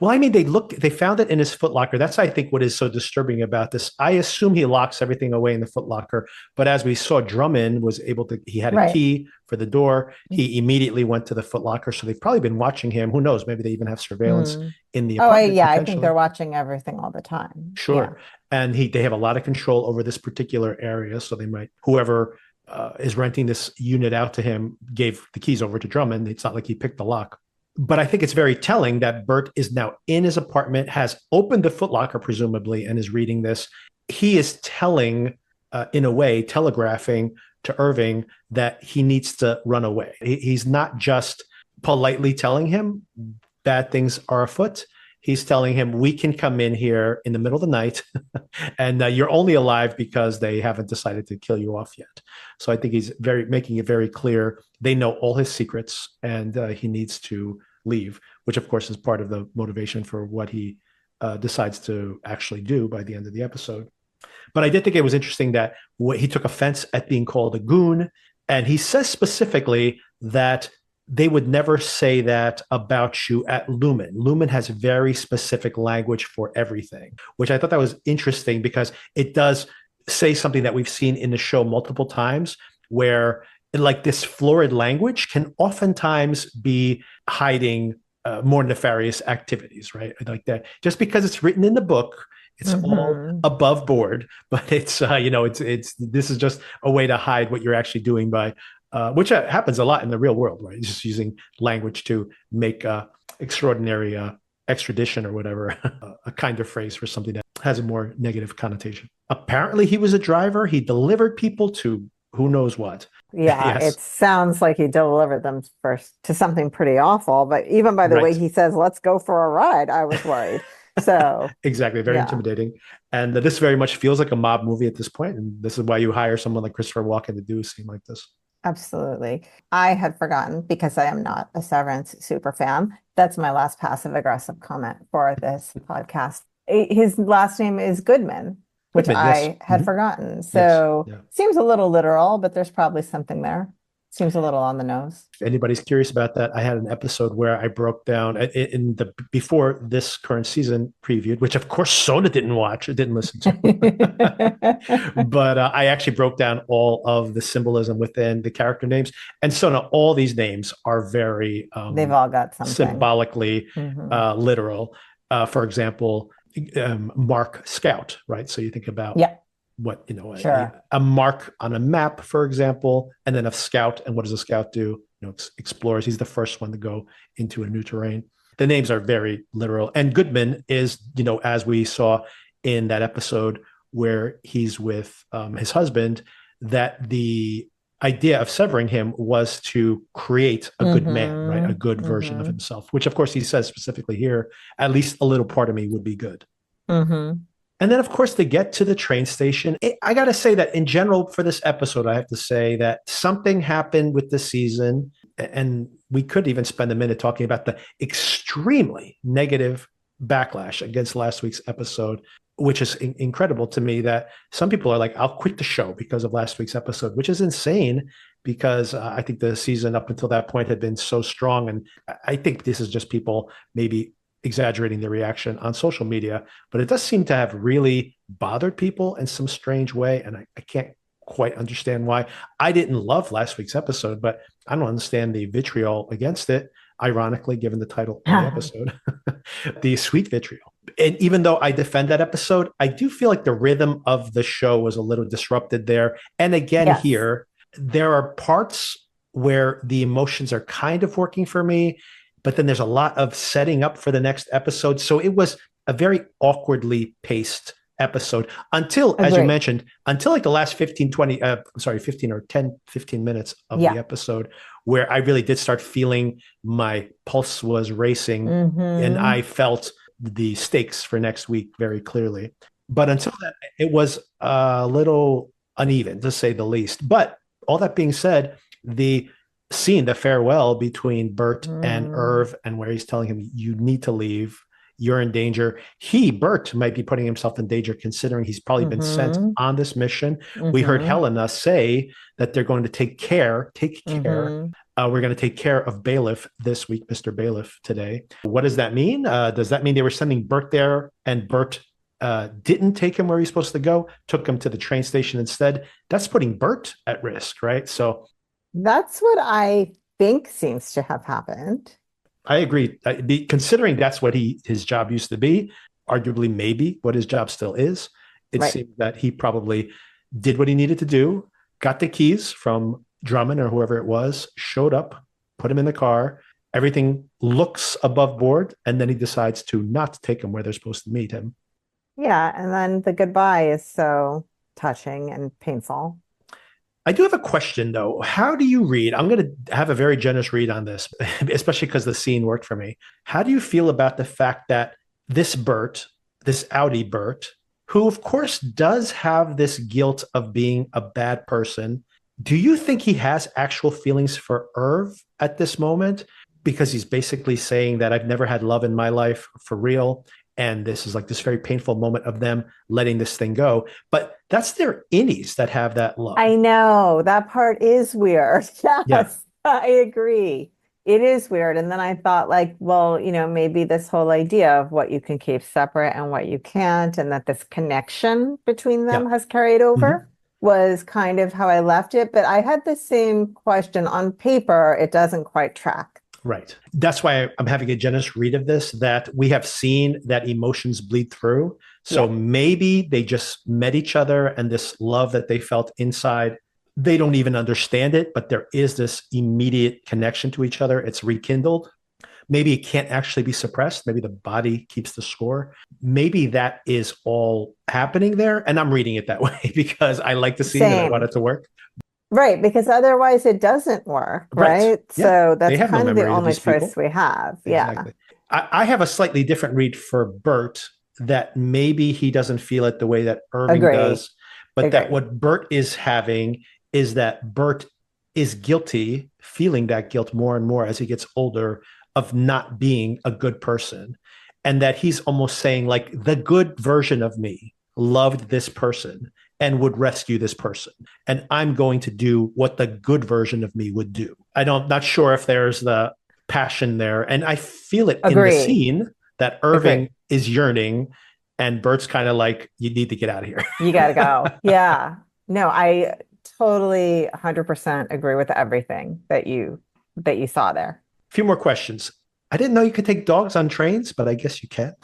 Well, I mean, they found it in his footlocker. That's, I think, what is so disturbing about this. I assume he locks everything away in the footlocker, but as we saw, Drummond was able to, he had a key for the door. He immediately went to the footlocker. So they've probably been watching him. Who knows? Maybe they even have surveillance in the apartment. I think they're watching everything all the time. Sure. Yeah. And they have a lot of control over this particular area. So they might, whoever is renting this unit out to him gave the keys over to Drummond. It's not like he picked the lock. But I think it's very telling that Burt is now in his apartment, has opened the footlocker, presumably, and is reading this. He is telling, in a way, telegraphing to Irving that he needs to run away. He's not just politely telling him bad things are afoot. He's telling him, we can come in here in the middle of the night and you're only alive because they haven't decided to kill you off yet. So I think he's making it very clear. They know all his secrets and he needs to leave, which of course is part of the motivation for what he decides to actually do by the end of the episode. But I did think it was interesting that he took offense at being called a goon. And he says specifically that they would never say that about you at Lumon. Lumon has very specific language for everything, which I thought that was interesting because it does say something that we've seen in the show multiple times where like this florid language can oftentimes be hiding more nefarious activities, right? Like that, just because it's written in the book, it's all above board, but it's, this is just a way to hide what you're actually doing by, which happens a lot in the real world, right? Just using language to make extraordinary extradition or whatever, a kind of phrase for something that has a more negative connotation. Apparently he was a driver. He delivered people to who knows what. Yeah, yes. It sounds like he delivered them first to something pretty awful, but even by the way he says, let's go for a ride, I was worried. So exactly, very intimidating. And this very much feels like a mob movie at this point. And this is why you hire someone like Christopher Walken to do a scene like this. Absolutely. I had forgotten because I am not a Severance super fan. That's my last passive aggressive comment for this podcast. His last name is Goodman. which Goodman, yes. I had forgotten. Yes. So Yeah. seems a little literal, but there's probably something there. Seems a little on the nose. If anybody's curious about that, I had an episode where I broke down in the before this current season previewed, which of course Sona didn't watch, it didn't listen to, but I actually broke down all of the symbolism within the character names. And Sona, all these names are very They've all got something symbolically literal. For example, Mark Scout, right? So you think about what, a mark on a map, for example, and then a scout. And what does a scout do? Explores. He's the first one to go into a new terrain. The names are very literal. And Goodman is, as we saw in that episode where he's with his husband, that the idea of severing him was to create a good man, right? A good version of himself, which of course he says specifically here, at least a little part of me would be good. And then, of course, to get to the train station, I got to say that in general for this episode, I have to say that something happened with the season. And we could even spend a minute talking about the extremely negative backlash against last week's episode, which is incredible to me that some people are like, I'll quit the show because of last week's episode, which is insane because I think the season up until that point had been so strong. And I think this is just people maybe exaggerating their reaction on social media, but it does seem to have really bothered people in some strange way. And I can't quite understand why. I didn't love last week's episode, but I don't understand the vitriol against it. Ironically, given the title of the episode, the sweet vitriol. And even though I defend that episode, I do feel like the rhythm of the show was a little disrupted there. And again, here, there are parts where the emotions are kind of working for me, but then there's a lot of setting up for the next episode. So it was a very awkwardly paced episode until, as you mentioned, until like the last 15 or 10, 15 minutes of the episode, where I really did start feeling my pulse was racing and I felt the stakes for next week very clearly. But until then, it was a little uneven, to say the least. But all that being said, the scene, the farewell between Burt and Irv, and where he's telling him, you need to leave, you're in danger. Burt might be putting himself in danger considering he's probably been sent on this mission. We heard Helena say that they're going to take care. We're going to take care of Bailiff this week, Mr. Bailiff today. What does that mean? Does that mean they were sending Burt there and Burt didn't take him where he's supposed to go, took him to the train station instead? That's putting Burt at risk, right? So that's what I think seems to have happened. I agree. Considering that's what his job used to be, arguably maybe what his job still is, it seems that he probably did what he needed to do, got the keys from Drummond or whoever it was, showed up, put him in the car. Everything looks above board, and then he decides to not take him where they're supposed to meet him. Yeah, and then the goodbye is so touching and painful. I do have a question, though. How do you read? I'm going to have a very generous read on this, especially because the scene worked for me. How do you feel about the fact that this Burt, this Audi Burt, who of course does have this guilt of being a bad person, do you think he has actual feelings for Irv at this moment? Because he's basically saying that I've never had love in my life for real. And this is like this very painful moment of them letting this thing go. But that's their innies that have that love. I know. That part is weird. Yes, I agree. It is weird. And then I thought like, well, maybe this whole idea of what you can keep separate and what you can't, and that this connection between them has carried over was kind of how I left it. But I had the same question on paper. It doesn't quite track. Right. That's why I'm having a generous read of this, that we have seen that emotions bleed through. So maybe they just met each other, and this love that they felt inside, they don't even understand it, but there is this immediate connection to each other. It's rekindled. Maybe it can't actually be suppressed. Maybe the body keeps the score. Maybe that is all happening there. And I'm reading it that way because I like the scene and I want it to work. Right, because otherwise it doesn't work, right? Yeah. So that's kind of the only choice we have. Exactly. I have a slightly different read for Burt, that maybe he doesn't feel it the way that Irving does, but that what Burt is having is that Burt is guilty, feeling that guilt more and more as he gets older, of not being a good person. And that he's almost saying like the good version of me, loved this person and would rescue this person. And I'm going to do what the good version of me would do. Not sure if there's the passion there. And I feel it in the scene that Irving is yearning and Burt's kind of like, you need to get out of here. You got to go. Yeah. No, I totally 100% agree with everything that you saw there. A few more questions. I didn't know you could take dogs on trains, but I guess you can.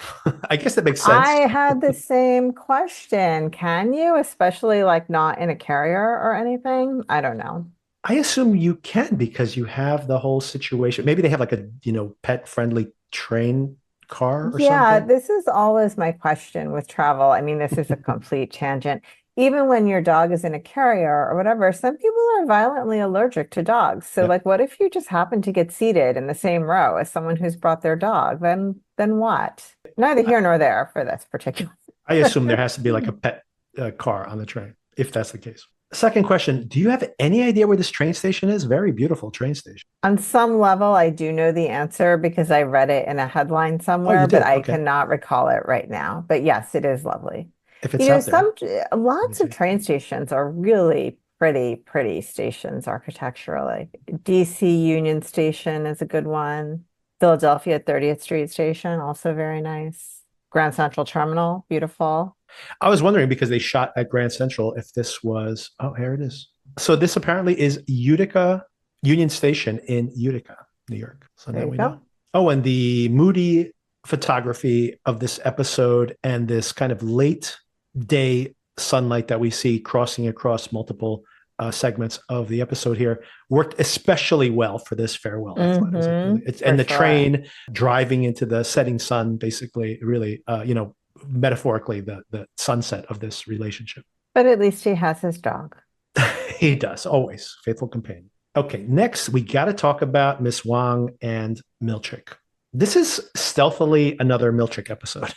I guess that makes sense. I had the same question. Can you, especially like not in a carrier or anything? I don't know. I assume you can because you have the whole situation. Maybe they have like a, pet-friendly train car or something. This is always my question with travel. I mean, this is a complete tangent. Even when your dog is in a carrier or whatever, some people are violently allergic to dogs. So like, what if you just happen to get seated in the same row as someone who's brought their dog? Then what? Neither here nor there for this particular. I assume there has to be like a pet car on the train, if that's the case. Second question, do you have any idea where this train station is? Very beautiful train station. On some level, I do know the answer because I read it in a headline somewhere, but I cannot recall it right now. But yes, it is lovely. If it's out there. Lots of train stations are really pretty stations architecturally. DC Union Station is a good one. Philadelphia 30th Street Station, also very nice. Grand Central Terminal, beautiful. I was wondering because they shot at Grand Central if this was, here it is. So this apparently is Utica Union Station in Utica, New York. So now we know. Oh, and the moody photography of this episode and this kind of late day sunlight that we see crossing across multiple segments of the episode here worked especially well for this farewell. And the train driving into the setting sun, basically, really, metaphorically, the sunset of this relationship. But at least he has his dog. He does, always. Faithful companion. Okay, next, we got to talk about Miss Wong and Milchick. This is stealthily another Milchick episode.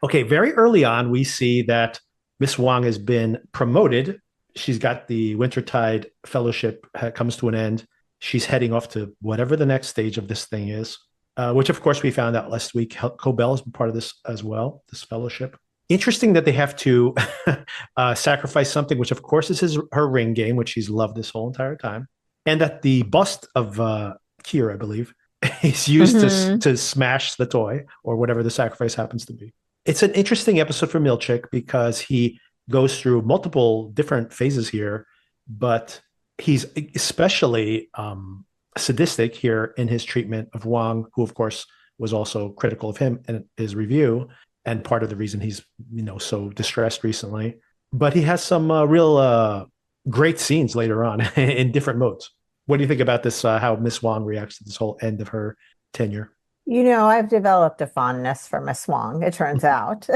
Okay, very early on, we see that Miss Wong has been promoted. She's got the Wintertide Fellowship comes to an end. She's heading off to whatever the next stage of this thing is, which, of course, we found out last week. Cobell has been part of this as well, this fellowship. Interesting that they have to sacrifice something, which, of course, is her ring game, which she's loved this whole entire time. And that the bust of Kier, I believe, is used to smash the toy or whatever the sacrifice happens to be. It's an interesting episode for Milchick because he goes through multiple different phases here, but he's especially sadistic here in his treatment of Wong, who, of course, was also critical of him in his review and part of the reason he's so distressed recently. But he has some real great scenes later on in different modes. What do you think about this, how Miss Wong reacts to this whole end of her tenure? I've developed a fondness for Miss Wong, it turns out.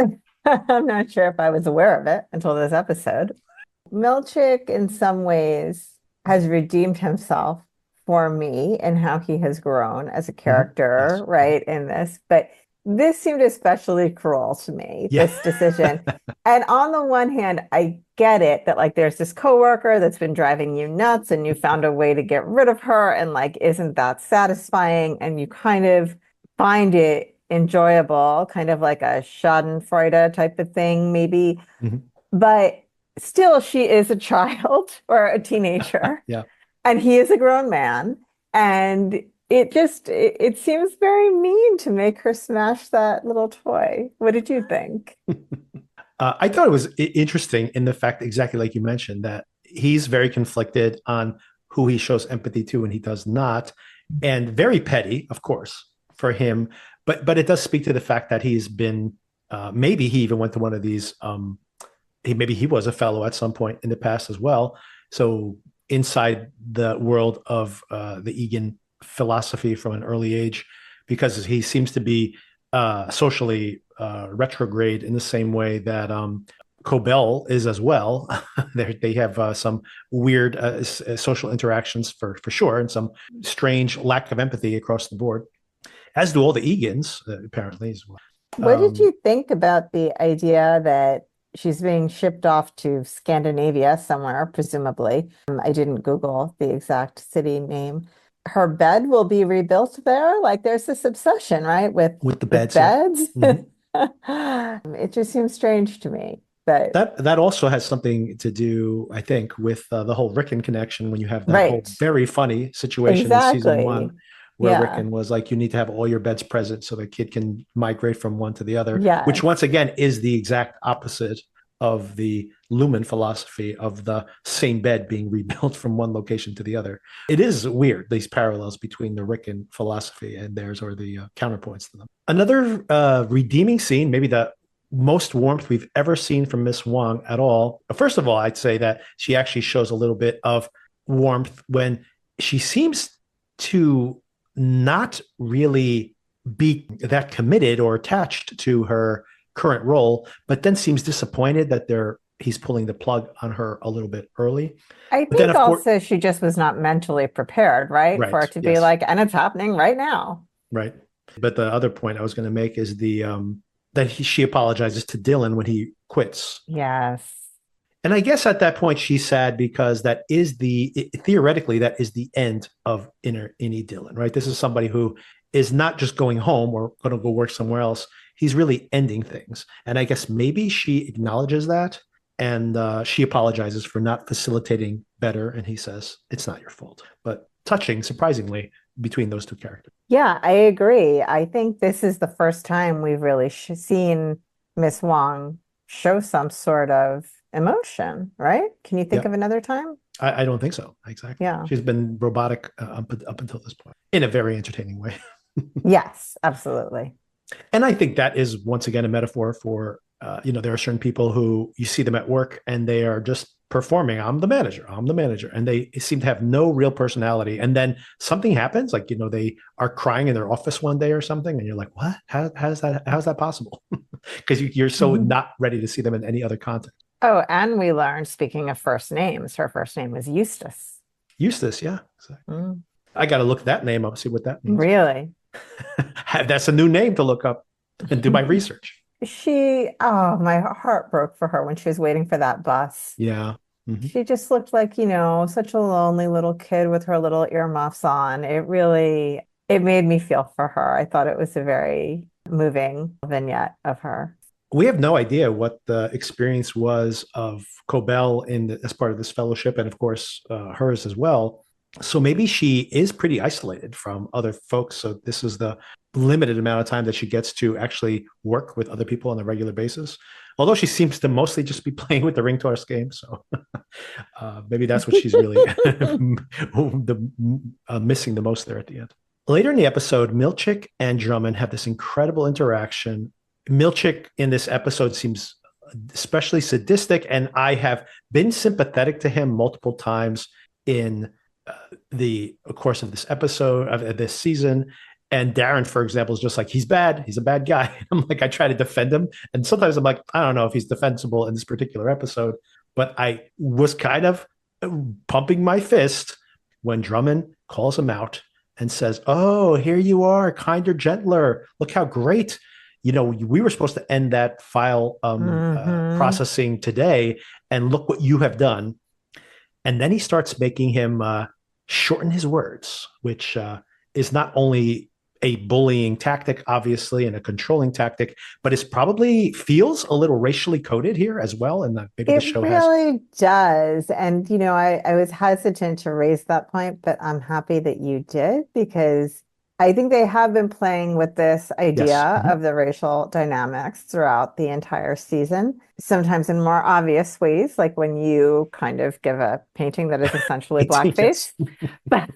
I'm not sure if I was aware of it until this episode. Milchick, in some ways, has redeemed himself for me and how he has grown as a character, right, in this. But this seemed especially cruel to me, this decision. And on the one hand, I get it that like there's this coworker that's been driving you nuts and you found a way to get rid of her and like, isn't that satisfying? And you kind of find it enjoyable, kind of like a schadenfreude type of thing, maybe. But still, she is a child or a teenager. And he is a grown man. And it seems very mean to make her smash that little toy. What did you think? I thought it was interesting in the fact, exactly like you mentioned, that he's very conflicted on who he shows empathy to and he does not. And very petty, of course, for him. But it does speak to the fact that he's been, maybe he even went to one of these, maybe he was a fellow at some point in the past as well. So inside the world of the Egan philosophy from an early age, because he seems to be socially retrograde in the same way that Cobell is as well. They have some weird social interactions for sure, and some strange lack of empathy across the board, as do all the Egans, apparently, as well. What did you think about the idea that she's being shipped off to Scandinavia somewhere, presumably? I didn't Google the exact city name. Her bed will be rebuilt there. Like there's this obsession, right? With the beds. Beds. It just seems strange to me that, That also has something to do, I think, with the whole Rickon connection when you have that whole right, very funny situation in season exactly. one where Yeah, Rickon was like, you need to have all your beds present so the kid can migrate from one to the other, which yes. once again is the exact opposite of the Lumon philosophy of the same bed being rebuilt from one location to the other. It is weird, these parallels between the Rickon philosophy and theirs, or the counterpoints to them. Another redeeming scene, maybe the most warmth we've ever seen from Miss Wong at all. First of all, I'd say that she actually shows a little bit of warmth when she seems to not really be that committed or attached to her current role, but then seems disappointed that he's pulling the plug on her a little bit early. I But then, think of course, also she just was not mentally prepared, right? For right, it to be yes, like, and it's happening right now. right. But the other point I was going to make is the that she apologizes to Dylan when he quits. Yes. And I guess at that point she's sad because that is theoretically that is the end of Innie Dylan, right? This is somebody who is not just going home or going to go work somewhere else. He's really ending things, and I guess maybe she acknowledges that, and she apologizes for not facilitating better. And he says it's not your fault, but touching, surprisingly, between those two characters. Yeah, I agree. I think this is the first time we've really seen Miss Wong show some sort of emotion, right? Can you think Yeah, of another time? I don't think so. Exactly. Yeah. She's been robotic up until this point in a very entertaining way. Yes, absolutely. And I think that is once again a metaphor for there are certain people who you see them at work and they are just performing. I'm the manager. I'm the manager, and they seem to have no real personality. And then something happens, like they are crying in their office one day or something, and you're like, what? How's that possible? Because you're so Mhm. not ready to see them in any other context. Oh, and we learned, speaking of first names, her first name was Eustace. Eustace, yeah, exactly. Mm, I got to look that name up, see what that means. really? That's a new name to look up and do my research. Oh, my heart broke for her when she was waiting for that bus. Yeah. Mhm. She just looked like, such a lonely little kid with her little earmuffs on. It made me feel for her. I thought it was a very moving vignette of her. We have no idea what the experience was of Cobell as part of this fellowship, and of course hers as well. So maybe she is pretty isolated from other folks. So this is the limited amount of time that she gets to actually work with other people on a regular basis. Although she seems to mostly just be playing with the ring toss game, so maybe that's what she's really missing the most there at the end. Later in the episode, Milchick and Drummond have this incredible interaction. Milchick in this episode seems especially sadistic, and I have been sympathetic to him multiple times in the course of this episode of this season. And Darren, for example, is just like, he's bad. He's a bad guy. I'm like, I try to defend him. And sometimes I'm like, I don't know if he's defensible in this particular episode, but I was kind of pumping my fist when Drummond calls him out and says, oh, here you are, kinder, gentler. Look how great. We were supposed to end that file Hmm. processing today, and look what you have done. And then he starts making him shorten his words, which is not only a bullying tactic, obviously, and a controlling tactic, but it probably feels a little racially coded here as well. And maybe the It show has. really does. And, I was hesitant to raise that point, but I'm happy that you did because I think they have been playing with this Yes. idea Mm-hmm. of the racial dynamics throughout the entire season, sometimes in more obvious ways, like when you kind of give a painting that is essentially blackface. Yes. But,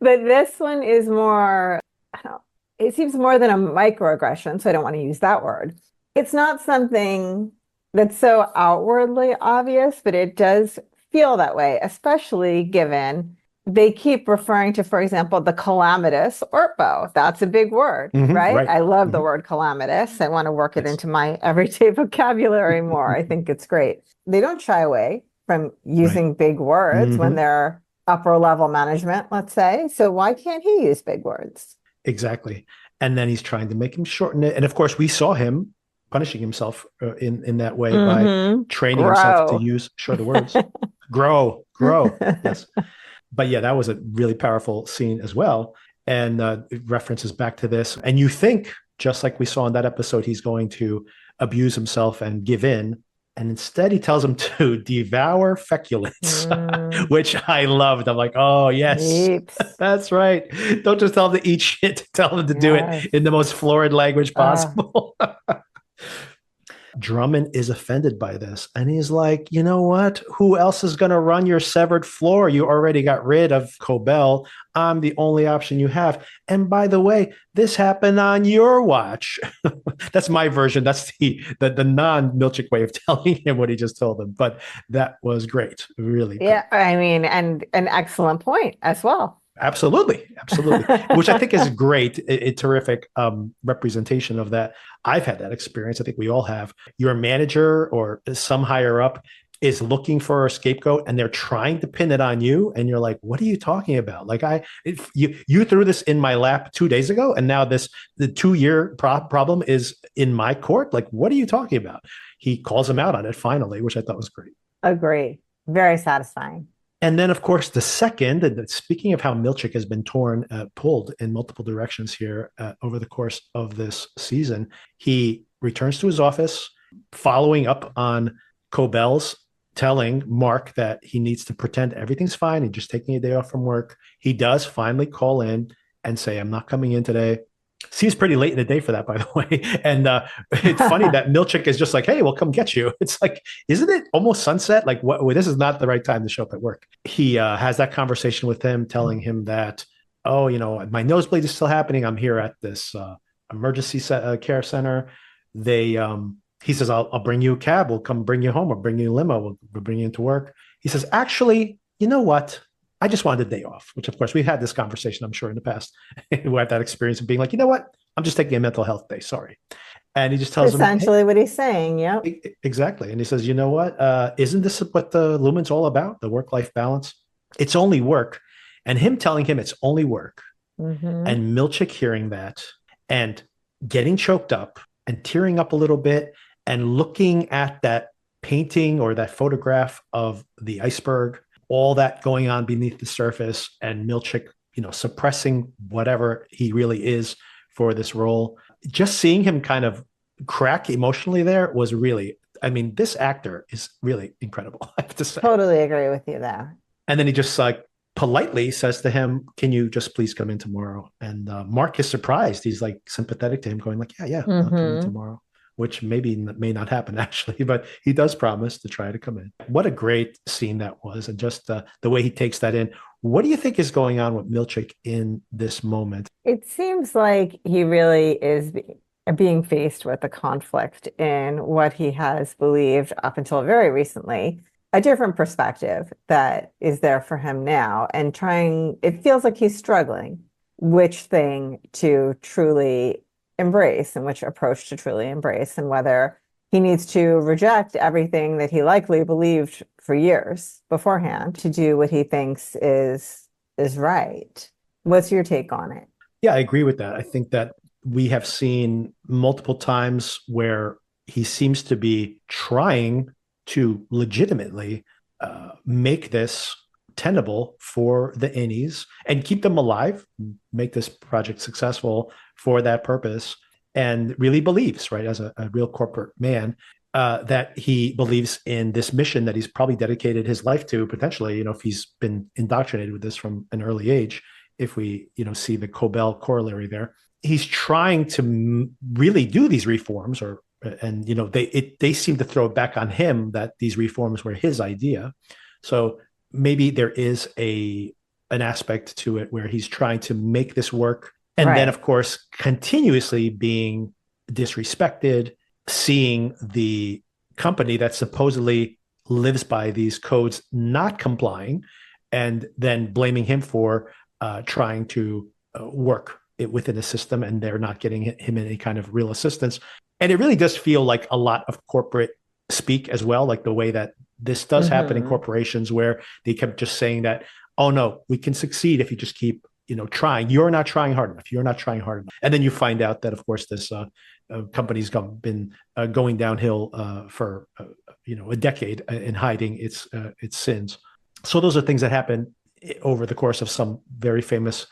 but this one is more, I don't know, it seems more than a microaggression, so I don't want to use that word. It's not something that's so outwardly obvious, but it does feel that way, especially given they keep referring to, for example, the calamitous orpo. That's a big word, Mm-hmm. right? Right. I love the Mm-hmm. word calamitous. I want to work it Yes. into my everyday vocabulary more. I think it's great. They don't shy away from Right. using big words when Mm-hmm. they're upper level management, let's say. So why can't he use big words? Exactly. And then he's trying to make him shorten it. And of course, we saw him punishing himself in that way by Mm-hmm. training himself to Grow. use shorter words. Grow, grow. Yes. But yeah, that was a really powerful scene as well. And it references back to this. And you think, just like we saw in that episode, he's going to abuse himself and give in. And instead, he tells him to devour feculates, which I loved. I'm like, oh, yes, Yeeps. that's right. Don't just tell him to eat shit, tell him to do it Yes. in the most florid language possible. Drummond is offended by this. And he's like, you know what? Who else is going to run your severed floor? You already got rid of Cobell. I'm the only option you have. And by the way, this happened on your watch. That's my version. That's the non-Milchick way of telling him what he just told him. But that was great. Really great. Yeah, I mean, and an excellent point as well. Absolutely. Which I think is great, a terrific representation of that. I've had that experience. I think we all have. Your manager or some higher up is looking for a scapegoat and they're trying to pin it on you. And you're like, what are you talking about? Like you threw this in my lap 2 days ago. And now the 2-year problem is in my court. Like, what are you talking about? He calls him out on it finally, which I thought was great. Agree. Very satisfying. And then, of course, the second, and speaking of how Milchick has been pulled in multiple directions here over the course of this season, he returns to his office, following up on Cobell's telling Mark that he needs to pretend everything's fine and just taking a day off from work. He does finally call in and say, I'm not coming in today. Seems pretty late in the day for that, by the way. And it's funny that Milchick is just like, hey, we'll come get you. It's like, isn't it almost sunset? Like, this is not the right time to show up at work. He has that conversation with him, telling him that, oh, my nosebleed is still happening. I'm here at this emergency care center. He says, I'll bring you a cab. We'll come bring you home. We'll bring you a limo. We'll bring you into work. He says, actually, you know what? I just wanted a day off, which of course we've had this conversation, I'm sure, in the past. We had that experience of being like, you know what? I'm just taking a mental health day. Sorry. And he just tells him essentially what he's saying. Yeah, exactly. And he says, you know what? Isn't this what the Lumon's all about? The work-life balance. It's only work. And him telling him it's only work. Mm-hmm. And Milchick hearing that and getting choked up and tearing up a little bit and looking at that painting or that photograph of the iceberg, all that going on beneath the surface, and Milchick, suppressing whatever he really is for this role. Just seeing him kind of crack emotionally there was really, this actor is really incredible, I have to say. Totally agree with you there. And then he just politely says to him, can you just please come in tomorrow? And Mark is surprised. He's like sympathetic to him, going like, yeah, Mm-hmm. I'll come in tomorrow. Which may not happen actually, but he does promise to try to come in. What a great scene that was. And just the way he takes that in. What do you think is going on with Milchick in this moment? It seems like he really is being faced with a conflict in what he has believed up until very recently, a different perspective that is there for him now, and it feels like he's struggling which thing to truly embrace and which approach to truly embrace, and whether he needs to reject everything that he likely believed for years beforehand to do what he thinks is right. What's your take on it? Yeah, I agree with that. I think that we have seen multiple times where he seems to be trying to legitimately make this tenable for the innies and keep them alive, make this project successful for that purpose, and really believes, right, as a real corporate man, that he believes in this mission that he's probably dedicated his life to, potentially, if he's been indoctrinated with this from an early age, if we, see the Cobell corollary there. He's trying to really do these reforms, and they seem to throw it back on him that these reforms were his idea. So maybe there is an aspect to it where he's trying to make this work. And then, of course, continuously being disrespected, seeing the company that supposedly lives by these codes not complying, and then blaming him for trying to work within the system, and they're not getting him any kind of real assistance. And it really does feel like a lot of corporate speak as well, like the way that this does happen in corporations, where they kept just saying that, oh no, we can succeed if you just keep trying. You're not trying hard enough. You're not trying hard enough. And then you find out that, of course, this company's been going downhill for a decade in hiding its sins. So those are things that happen over the course of some very famous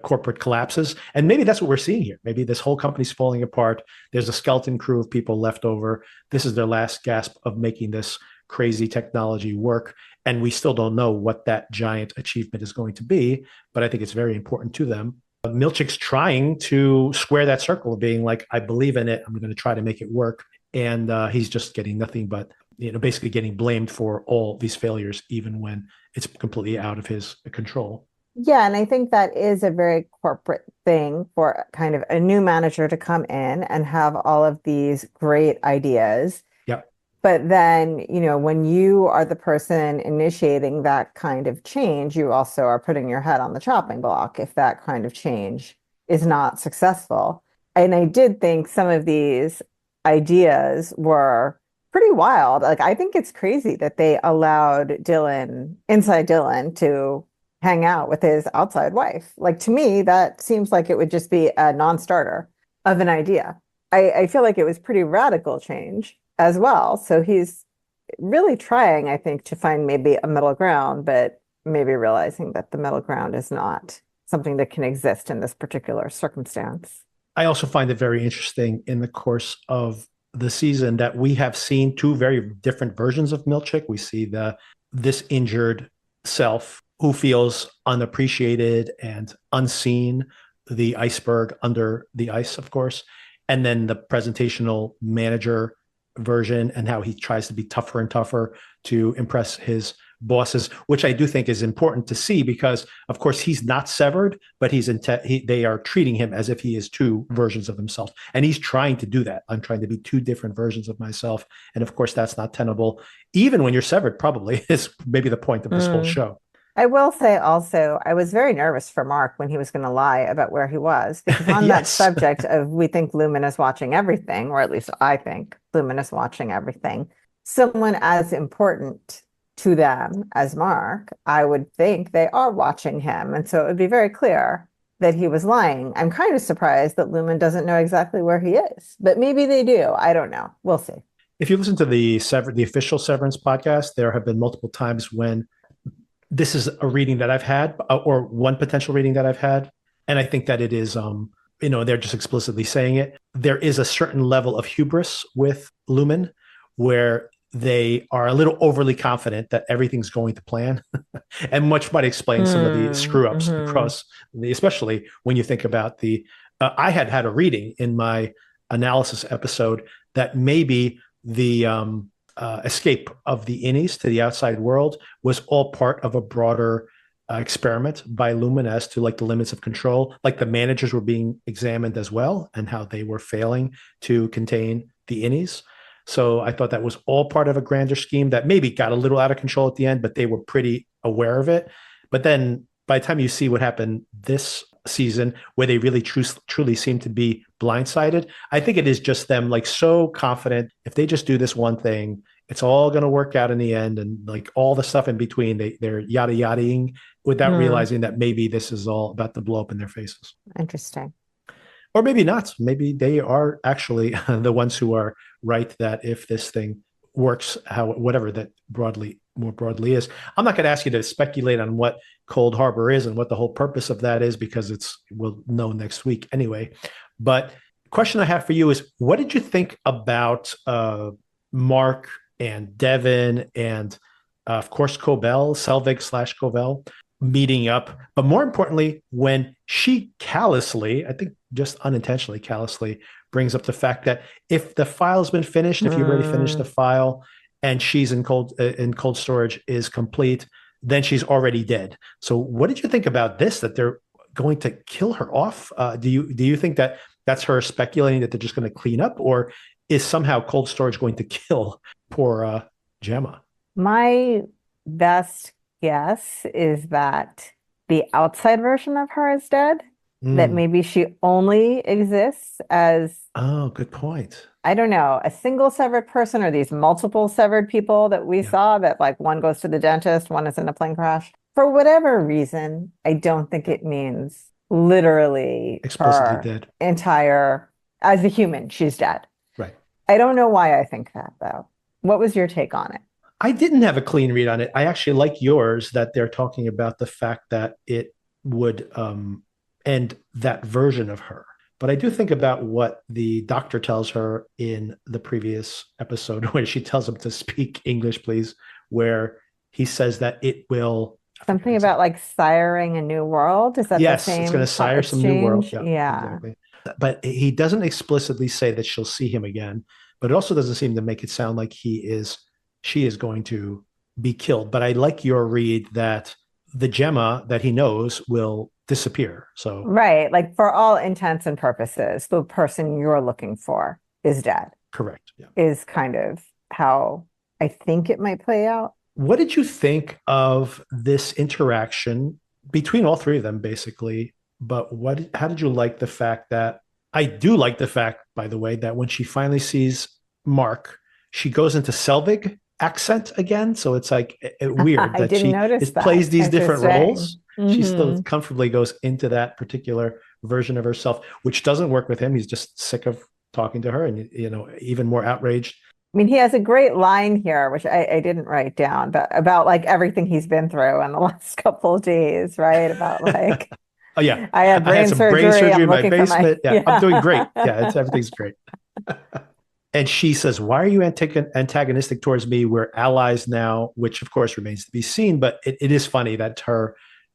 corporate collapses. And maybe that's what we're seeing here. Maybe this whole company's falling apart. There's a skeleton crew of people left over. This is their last gasp of making this crazy technology work. And we still don't know what that giant achievement is going to be, but I think it's very important to them. Milchick's trying to square that circle of being like, I believe in it. I'm going to try to make it work. And he's just getting nothing but, basically getting blamed for all these failures, even when it's completely out of his control. Yeah, and I think that is a very corporate thing for kind of a new manager to come in and have all of these great ideas. Yeah. But then, when you are the person initiating that kind of change, you also are putting your head on the chopping block if that kind of change is not successful. And I did think some of these ideas were pretty wild. Like, I think it's crazy that they allowed inside Dylan, to hang out with his outside wife. Like, to me, that seems like it would just be a non-starter of an idea. I feel like it was pretty radical change as well. So he's really trying, I think, to find maybe a middle ground, but maybe realizing that the middle ground is not something that can exist in this particular circumstance. I also find it very interesting in the course of the season that we have seen two very different versions of Milchick. We see this injured self who feels unappreciated and unseen, the iceberg under the ice, of course, and then the presentational manager version and how he tries to be tougher and tougher to impress his bosses, which I do think is important to see because, of course, he's not severed, but they are treating him as if he is two versions of himself. And he's trying to do that. I'm trying to be two different versions of myself. And of course, that's not tenable. Even when you're severed, probably is maybe the point of this whole show. I will say also, I was very nervous for Mark when he was going to lie about where he was, because on that subject of we think Lumon is watching everything, or at least I think Lumon is watching everything, someone as important to them as Mark, I would think they are watching him. And so it would be very clear that he was lying. I'm kind of surprised that Lumon doesn't know exactly where he is, but maybe they do. I don't know. We'll see. If you listen to the official Severance podcast, there have been multiple times when this is a reading that I've had, or one potential reading that I've had. And I think that it is, they're just explicitly saying it. There is a certain level of hubris with Lumon where they are a little overly confident that everything's going to plan. And much might explain some of the screw ups across, especially when you think about I had a reading in my analysis episode that maybe the escape of the innies to the outside world was all part of a broader experiment by Lumon as to like the limits of control. Like the managers were being examined as well and how they were failing to contain the innies. So I thought that was all part of a grander scheme that maybe got a little out of control at the end, but they were pretty aware of it. But then by the time you see what happened this season, where they really truly seem to be blindsided, I think it is just them like so confident. If they just do this one thing, it's all going to work out in the end. And like all the stuff in between, they're yada yadaing without realizing that maybe this is all about to blow up in their faces. Interesting. Or maybe not. Maybe they are actually the ones who are right that if this thing works, whatever that more broadly is. I'm not going to ask you to speculate on what Cold Harbor is and what the whole purpose of that is, because we'll know next week anyway. But the question I have for you is, what did you think about Mark and Devon and of course Selvig/Covell meeting up, but more importantly, when she callously, I think just unintentionally callously, brings up the fact that if the file's been finished, if you already finished the file and she's in cold storage is complete, then she's already dead. So what did you think about this, that they're going to kill her off? Do you think that that's her speculating that they're just going to clean up, or is somehow cold storage going to kill poor Gemma? My best guess is that the outside version of her is dead, that maybe she only exists as, oh, good point, I don't know, a single severed person, or these multiple severed people that we saw, that like one goes to the dentist, one is in a plane crash. For whatever reason, I don't think it means literally explicitly her dead. Entire, as a human, she's dead. Right. I don't know why I think that, though. What was your take on it? I didn't have a clean read on it. I actually like yours that they're talking about the fact that it would and that version of her. But I do think about what the doctor tells her in the previous episode, where she tells him to speak English, please, where he says that it will. Something about like siring a new world. Is that the Yes, it's going same to sire some new world. exchange? Yeah, Yeah. exactly. But he doesn't explicitly say that she'll see him again, but it also doesn't seem to make it sound like she is going to be killed. But I like your read that the Gemma that he knows will disappear. So Right. Like for all intents and purposes, the person you're looking for is dead, correct. Yeah. is kind of how I think it might play out. What did you think of this interaction between all three of them, basically? But how did you like the fact that I do like the fact, by the way, that when she finally sees Mark, she goes into Selvig accent again. So it's like weird I that didn't notice that. plays these different roles. She still Mm-hmm. comfortably goes into that particular version of herself, which doesn't work with him. He's just sick of talking to her and, even more outraged. I mean, he has a great line here, which I didn't write down, but about like everything he's been through in the last couple of days, right? About like, Oh yeah, I had I had some brain surgery I'm in my looking for basement. my, Yeah, I'm doing great. Yeah, everything's great. And she says, "Why are you antagonistic towards me? We're allies now," which of course remains to be seen. But it is funny that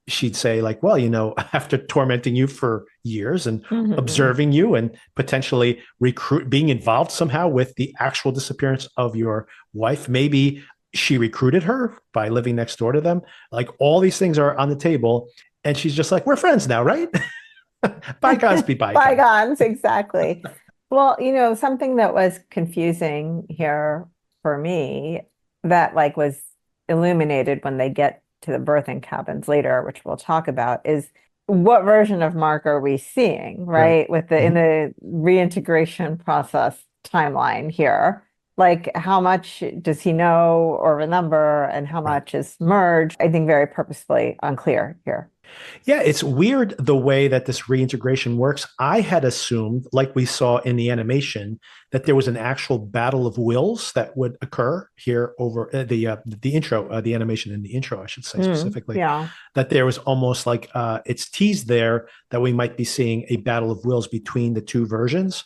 she'd say like, "Well, after tormenting you for years and Mhm. observing you and potentially being involved somehow with the actual disappearance of your wife, maybe she recruited her by living next door to them. Like all these things are on the table." And she's just like, "We're friends now, right?" Bygones be bygones. Bygones, exactly. Well, something that was confusing here for me that like was illuminated when they get to the birthing cabins later, which we'll talk about, is what version of Mark are we seeing, right? With in the reintegration process timeline here. Like how much does he know or remember and how much is merged? I think very purposefully unclear here. Yeah, it's weird the way that this reintegration works. I had assumed, like we saw in the animation, that there was an actual battle of wills that would occur here over the intro, the animation in the intro, I should say specifically. Yeah. That there was almost like it's teased there that we might be seeing a battle of wills between the two versions.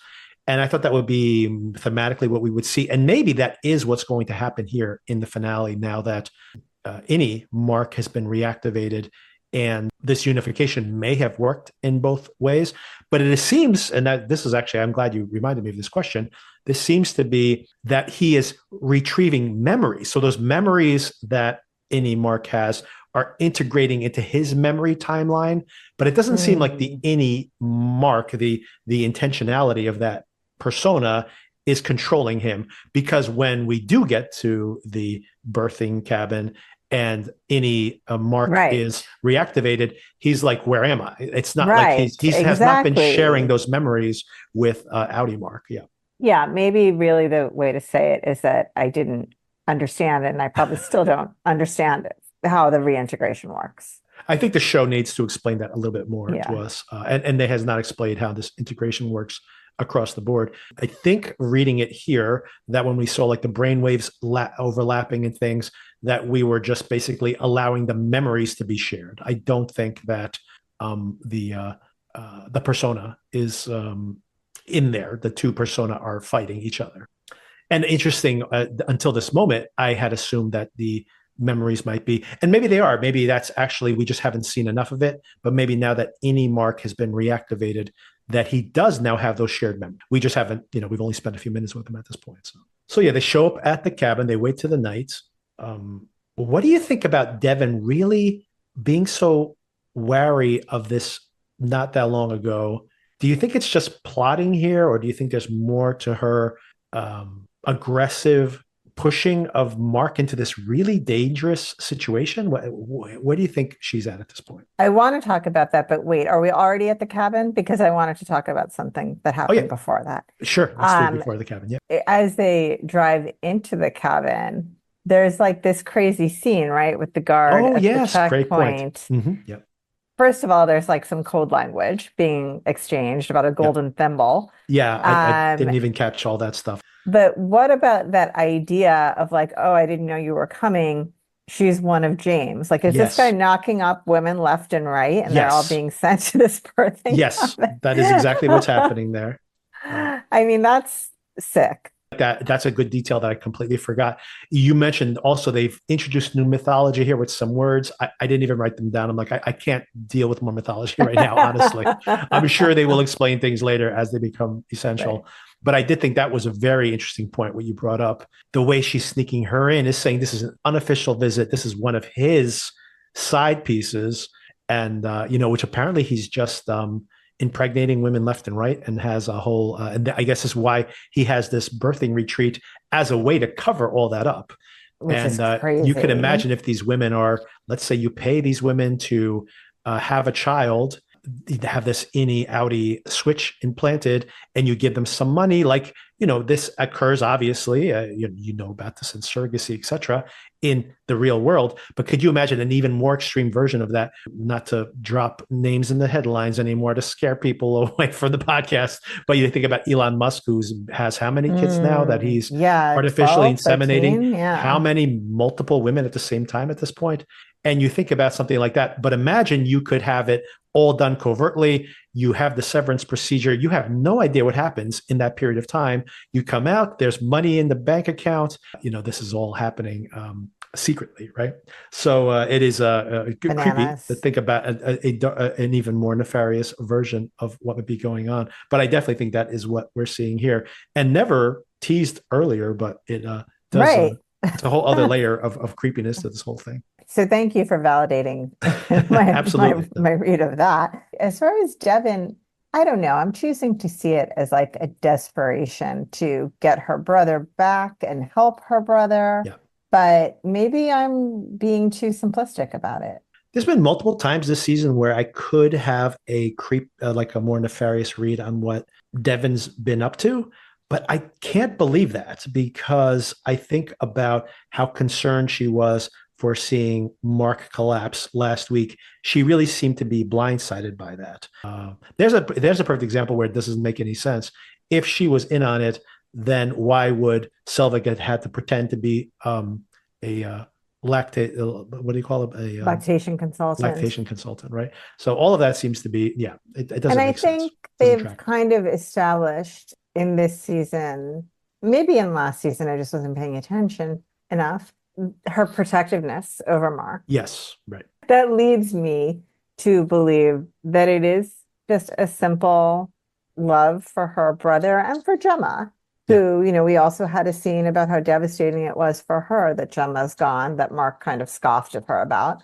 And I thought that would be thematically what we would see. And maybe that is what's going to happen here in the finale now that Mark has been reactivated. And this unification may have worked in both ways, but it seems, and that this is actually, I'm glad you reminded me of this question. This seems to be that he is retrieving memories. So those memories that Mark has are integrating into his memory timeline, but it doesn't seem like the Mark, the intentionality of that persona is controlling him, because when we do get to the birthing cabin and Mark is reactivated, he's like, "Where am I?" It's not like he has not been sharing those memories with Outie Mark. Yeah. Yeah, maybe really the way to say it is that I didn't understand it, and I probably still don't understand how the reintegration works. I think the show needs to explain that a little bit more to us, and they has not explained how this integration works across the board. I think reading it here, that when we saw like the brainwaves overlapping and things, that we were just basically allowing the memories to be shared. I don't think that the persona is in there. The two persona are fighting each other. And interesting, until this moment, I had assumed that the memories might be, and maybe they are. Maybe that's actually, we just haven't seen enough of it. But maybe now that Mark has been reactivated, that he does now have those shared memories. We just haven't, we've only spent a few minutes with him at this point. So yeah, they show up at the cabin. They wait to the night. What do you think about Devon really being so wary of this not that long ago? Do you think it's just plotting here, or do you think there's more to her aggressive pushing of Mark into this really dangerous situation? Where do you think she's at this point? I want to talk about that, but wait, are we already at the cabin? Because I wanted to talk about something that happened before that. Sure, let's do it before the cabin. Yeah. As they drive into the cabin, there's like this crazy scene, right, with the guard at the checkpoint. Great point. Yeah. First of all, there's like some code language being exchanged about a golden thimble. Yeah, I didn't even catch all that stuff. But what about that idea of like, oh, I didn't know you were coming? she's one of James. Like, is this guy Yes. knocking up women left and right, and they're all Yes. being sent to this birthing Yes. cabin? That is exactly what's happening there. I mean, that's sick. That's a good detail that I completely forgot. You mentioned also they've introduced new mythology here with some words. I didn't even write them down. I'm like, I can't deal with more mythology right now, honestly. I'm sure they will explain things later as they become essential. Right. But I did think that was a very interesting point, what you brought up. The way she's sneaking her in is saying this is an unofficial visit. This is one of his side pieces. And, which apparently he's just impregnating women left and right and has a whole, and I guess is why he has this birthing retreat as a way to cover all that up. Which is You can crazy. imagine if these women are, let's say you pay these women to have a child, have this innie outie switch implanted, and you give them some money, like, this occurs obviously, you know about this in surrogacy, etc., in the real world. But could you imagine an even more extreme version of that? Not to drop names in the headlines anymore to scare people away from the podcast, but you think about Elon Musk, who has how many kids now that he's Yeah, artificially 12, inseminating? 13. How Yeah. many multiple women at the same time at this point? And you think about something like that, but imagine you could have it all done covertly. You have the severance procedure. You have no idea what happens in that period of time. You come out, there's money in the bank account. This is all happening secretly, right? So it is creepy to Bananas. think about an even more nefarious version of what would be going on. But I definitely think that is what we're seeing here, and never teased earlier, but it does. Right. It's a whole other layer of creepiness to this whole thing. So thank you for validating my, my Absolutely. my read of that. As far as Devon, I don't know. I'm choosing to see it as like a desperation to get her brother back and help her brother. Yeah. But maybe I'm being too simplistic about it. There's been multiple times this season where I could have a like a more nefarious read on what Devon's been up to, but I can't believe that because I think about how concerned she was for seeing Mark collapse last week. She really seemed to be blindsided by that. There's a perfect example where it doesn't make any sense. If she was in on it, then why would Selvig have had to pretend to be a lactate? What do you call it? A Lactation consultant. lactation consultant, right? So all of that seems to be, yeah, it doesn't And I make sense. think Doesn't they've track. kind of established in this season, maybe in last season, I just wasn't paying attention enough, her protectiveness over Mark. Yes, right. That leads me to believe that it is just a simple love for her brother and for Gemma, who, we also had a scene about how devastating it was for her that Gemma's gone, that Mark kind of scoffed at her about.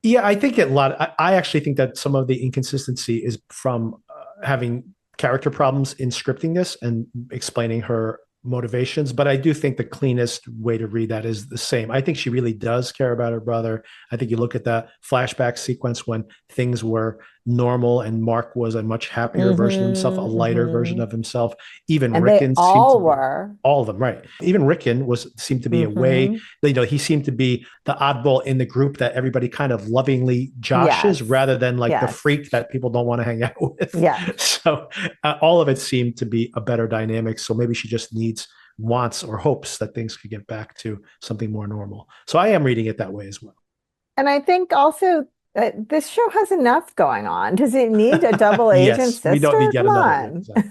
Yeah, I think I actually think that some of the inconsistency is from having character problems in scripting this and explaining her motivations. But I do think the cleanest way to read that is the same. I think she really does care about her brother. I think you look at that flashback sequence when things were normal and Mark was a much happier version of himself, a lighter version of himself. Even And they Rickon seemed to all be, were. all of them, right? Even Rickon seemed to be away. He seemed to be the oddball in the group that everybody kind of lovingly joshes Yes. rather than like the Yes. freak that people don't want to hang out with. Yes. So all of it seemed to be a better dynamic. So maybe she just wants or hopes that things could get back to something more normal. So I am reading it that way as well. And I think also that this show has enough going on. Does it need a double agent Yes, sister? we don't need yet Come another. on. Exactly.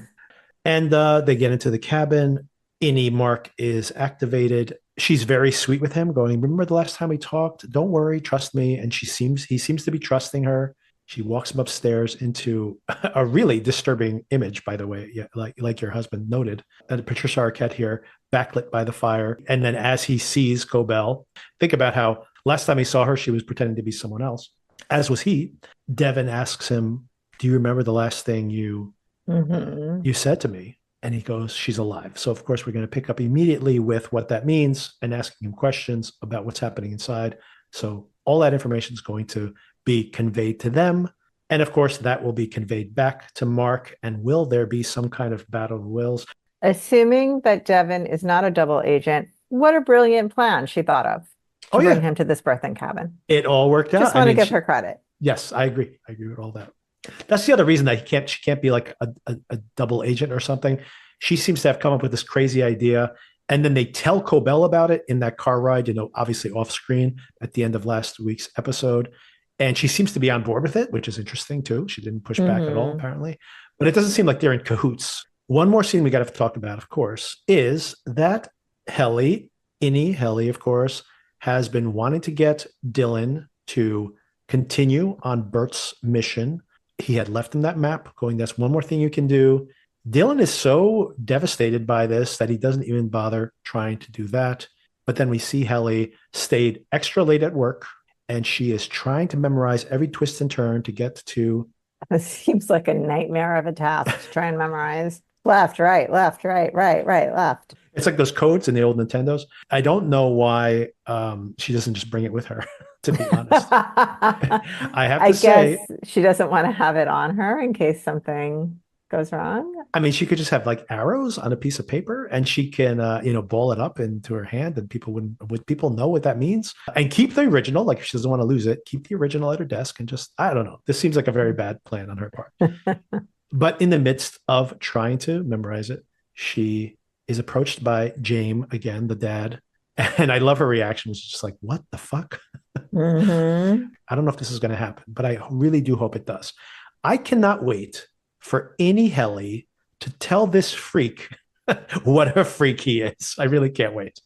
And they get into the cabin. Innie Mark is activated. She's very sweet with him, going, "Remember the last time we talked? Don't worry, trust me." And he seems to be trusting her. She walks him upstairs into a really disturbing image, by the way, yeah, like your husband noted. And Patricia Arquette here, backlit by the fire. And then as he sees Cobell, think about how last time he saw her, she was pretending to be someone else, as was he. Devon asks him, "Do you remember the last thing you said to me?" And he goes, "She's alive." So of course we're going to pick up immediately with what that means and asking him questions about what's happening inside. So all that information is going to be conveyed to them. And of course that will be conveyed back to Mark. And will there be some kind of battle of wills? Assuming that Devon is not a double agent, what a brilliant plan she thought of to bring him to this birthing cabin. It all worked out. Just want to give her credit. Yes, I agree. I agree with all that. That's the other reason that she can't be like a double agent or something. She seems to have come up with this crazy idea And then they tell Cobell about it in that car ride, obviously off screen at the end of last week's episode. And she seems to be on board with it, which is interesting too. She didn't push back at all, apparently. But it doesn't seem like they're in cahoots. One more scene we got to talk about, of course, is that Helly, Helly, of course, has been wanting to get Dylan to continue on Burt's mission. He had left him that map going, that's one more thing you can do. Dylan is so devastated by this that he doesn't even bother trying to do that. But then we see Helly stayed extra late at work, and she is trying to memorize every twist and turn to get to. It seems like a nightmare of a task to try and memorize. Left, right, right, left. It's like those codes in the old Nintendos. I don't know why she doesn't just bring it with her, to be honest. I guess she doesn't want to have it on her in case something goes wrong. I mean, she could just have like arrows on a piece of paper, and she can, ball it up into her hand, and would people know what that means? And keep the original, like if she doesn't want to lose it, keep the original at her desk, and just, I don't know. This seems like a very bad plan on her part. But in the midst of trying to memorize it, she is approached by James again, the dad. And I love her reaction. It's just like, what the fuck? Mm-hmm. I don't know if this is going to happen, but I really do hope it does. I cannot wait for any Helly to tell this freak what a freak he is. I really can't wait.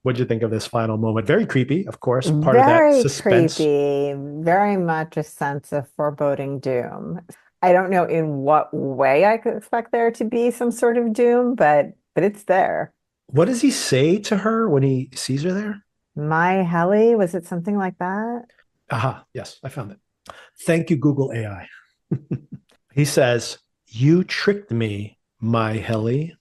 What'd you think of this final moment? Very creepy, of course, part of that suspense. Very creepy, very much a sense of foreboding doom. I don't know in what way I could expect there to be some sort of doom, but it's there. What does he say to her when he sees her there? My Helly, was it something like that? Aha, yes, I found it. Thank you, Google AI. He says, you tricked me, my Helly.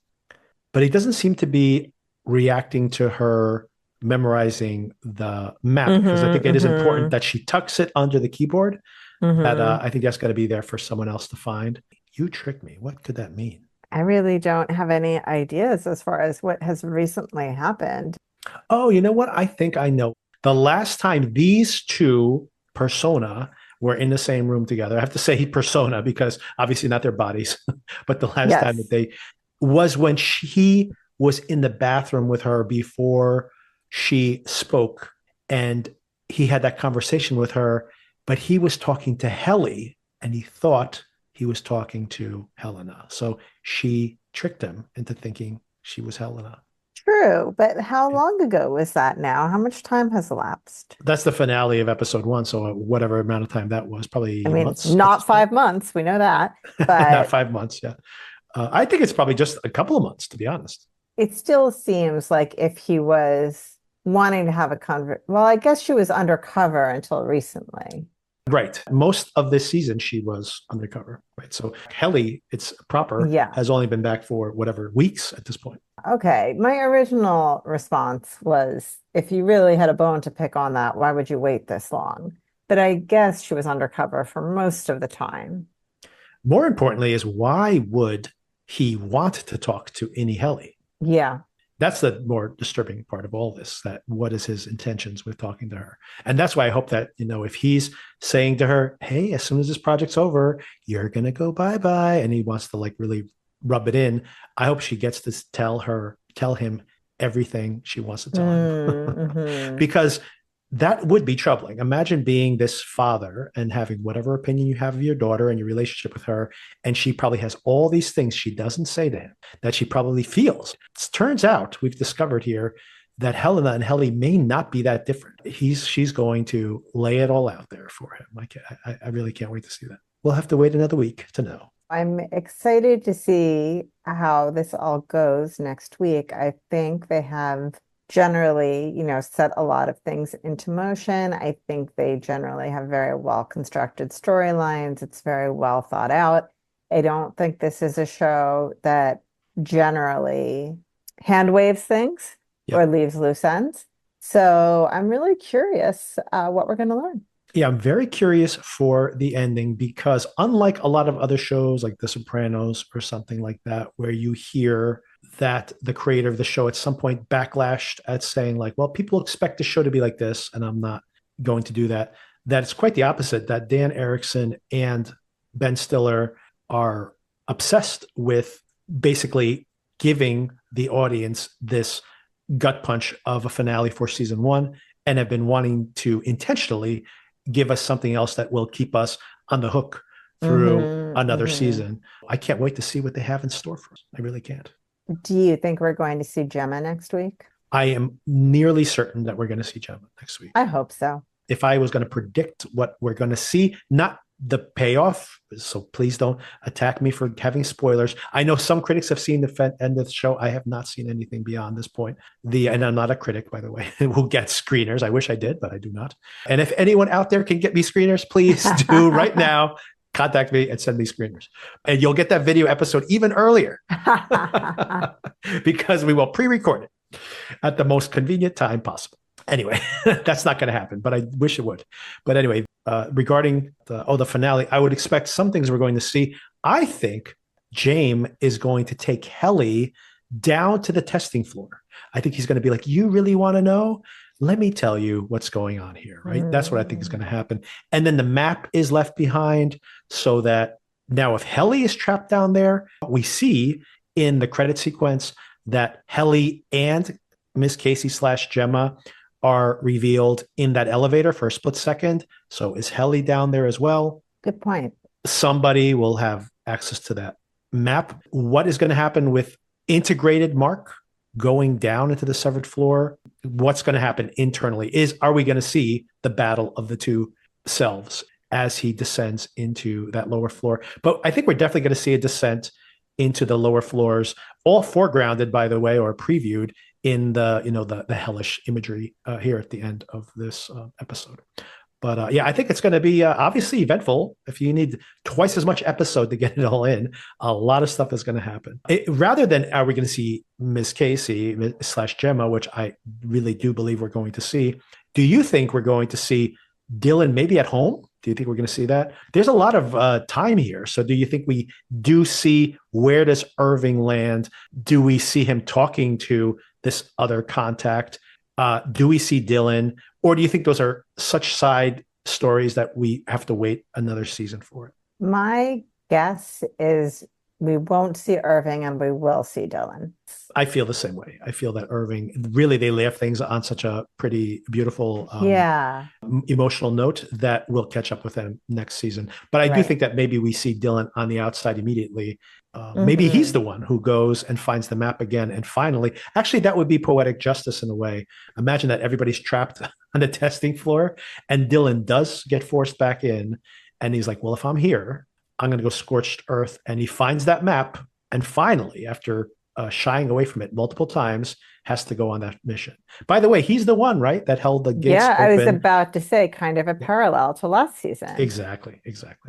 But he doesn't seem to be reacting to her memorizing the map, because I think it is important that she tucks it under the keyboard. That I think that's got to be there for someone else to find. You tricked me. What could that mean? I really don't have any ideas as far as what has recently happened. Oh, you know what? I think I know. The last time these two persona were in the same room together, I have to say persona because obviously not their bodies, but the last time that they was when he was in the bathroom with her before she spoke, and he had that conversation with her, but he was talking to Helly and he thought he was talking to Helena. So she tricked him into thinking she was Helena. True, but how long ago was that now? How much time has elapsed? That's the finale of episode 1. So whatever amount of time that was, probably months. Not 5 months. We know that. But not 5 months, yeah. I think it's probably just a couple of months, to be honest. It still seems like if he was wanting to have a well, I guess she was undercover until recently. Right. Most of this season, she was undercover. Right. So Helly, it's proper, has only been back for whatever weeks at this point. Okay. My original response was, if you really had a bone to pick on that, why would you wait this long? But I guess she was undercover for most of the time. More importantly is, why would he want to talk to any Helly? Yeah. That's the more disturbing part of all this, that what is his intentions with talking to her? And that's why I hope that, if he's saying to her, hey, as soon as this project's over, you're going to go bye-bye, and he wants to like really rub it in, I hope she gets to tell him everything she wants to tell him. Because that would be troubling. Imagine being this father and having whatever opinion you have of your daughter and your relationship with her, and she probably has all these things she doesn't say to him that she probably feels. It turns out, we've discovered here, that Helena and Helly may not be that different. She's going to lay it all out there for him. I really can't wait to see that. We'll have to wait another week to know. I'm excited to see how this all goes next week. I think they have generally, set a lot of things into motion. I think they generally have very well constructed storylines. It's very well thought out. I don't think this is a show that generally hand waves things or leaves loose ends. So I'm really curious what we're going to learn. Yeah, I'm very curious for the ending, because unlike a lot of other shows like The Sopranos or something like that, where you hear that the creator of the show at some point backlashed at saying like, well, people expect the show to be like this, and I'm not going to do that. That it's quite the opposite, that Dan Erickson and Ben Stiller are obsessed with basically giving the audience this gut punch of a finale for season 1 and have been wanting to intentionally give us something else that will keep us on the hook through another season. I can't wait to see what they have in store for us. I really can't. Do you think we're going to see Gemma next week? I am nearly certain that we're going to see Gemma next week. I hope so. If I was going to predict what we're going to see, not the payoff, so please don't attack me for having spoilers. I know some critics have seen the end of the show. I have not seen anything beyond this point. And I'm not a critic, by the way, who gets screeners. I wish I did, but I do not. And if anyone out there can get me screeners, please do right now. Contact me and send me screeners. And you'll get that video episode even earlier because we will pre-record it at the most convenient time possible. Anyway, that's not going to happen, but I wish it would. But anyway, regarding the finale, I would expect some things we're going to see. I think James is going to take Helly down to the testing floor. I think he's going to be like, you really want to know? Let me tell you what's going on here, right? That's what I think is going to happen. And then the map is left behind so that now if Helly is trapped down there, we see in the credit sequence that Helly and Miss Casey / Gemma are revealed in that elevator for a split second. So is Helly down there as well? Good point. Somebody will have access to that map. What is going to happen with integrated Mark going down into the severed floor? What's going to happen internally? Are we going to see the battle of the two selves as he descends into that lower floor? But I think we're definitely going to see a descent into the lower floors, all foregrounded, by the way, or previewed in the hellish imagery here at the end of this episode. But yeah, I think it's going to be obviously eventful. If you need twice as much episode to get it all in, a lot of stuff is going to happen. Rather than are we going to see Miss Casey / Gemma, which I really do believe we're going to see, do you think we're going to see Dylan maybe at home? Do you think we're going to see that? There's a lot of time here. So do you think we do see where does Irving land? Do we see him talking to this other contact? Do we see Dylan? Or do you think those are such side stories that we have to wait another season for it? My guess is we won't see Irving and we will see Dylan. I feel the same way. I feel that Irving, really, they left things on such a pretty beautiful, emotional note that we'll catch up with them next season. But I do think that maybe we see Dylan on the outside immediately. Maybe he's the one who goes and finds the map again. And finally, actually, that would be poetic justice in a way. Imagine that everybody's trapped on the testing floor and Dylan does get forced back in. And he's like, well, if I'm here, I'm going to go scorched earth. And he finds that map. And finally, after shying away from it multiple times, has to go on that mission. By the way, he's the one, right, that held the gates open. I was about to say kind of a parallel to last season. Exactly.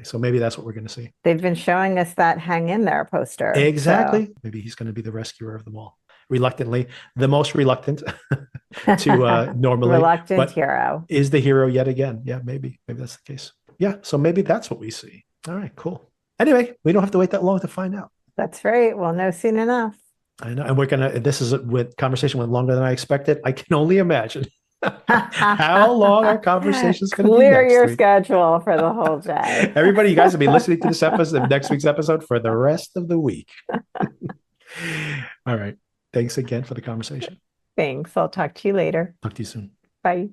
So maybe that's what we're going to see. They've been showing us that hang in there poster. Exactly. So. Maybe he's going to be the rescuer of them all. Reluctantly, the most reluctant to normally. Reluctant hero. Is the hero yet again. Yeah, maybe that's the case. Yeah, so maybe that's what we see. All right, cool. Anyway, we don't have to wait that long to find out. That's right. We'll know soon enough. I know. And this is conversation went longer than I expected. I can only imagine how long our conversation is going to be. Clear your schedule for the whole day. Everybody, you guys will be listening to this episode, next week's episode, for the rest of the week. All right. Thanks again for the conversation. Thanks. I'll talk to you later. Talk to you soon. Bye.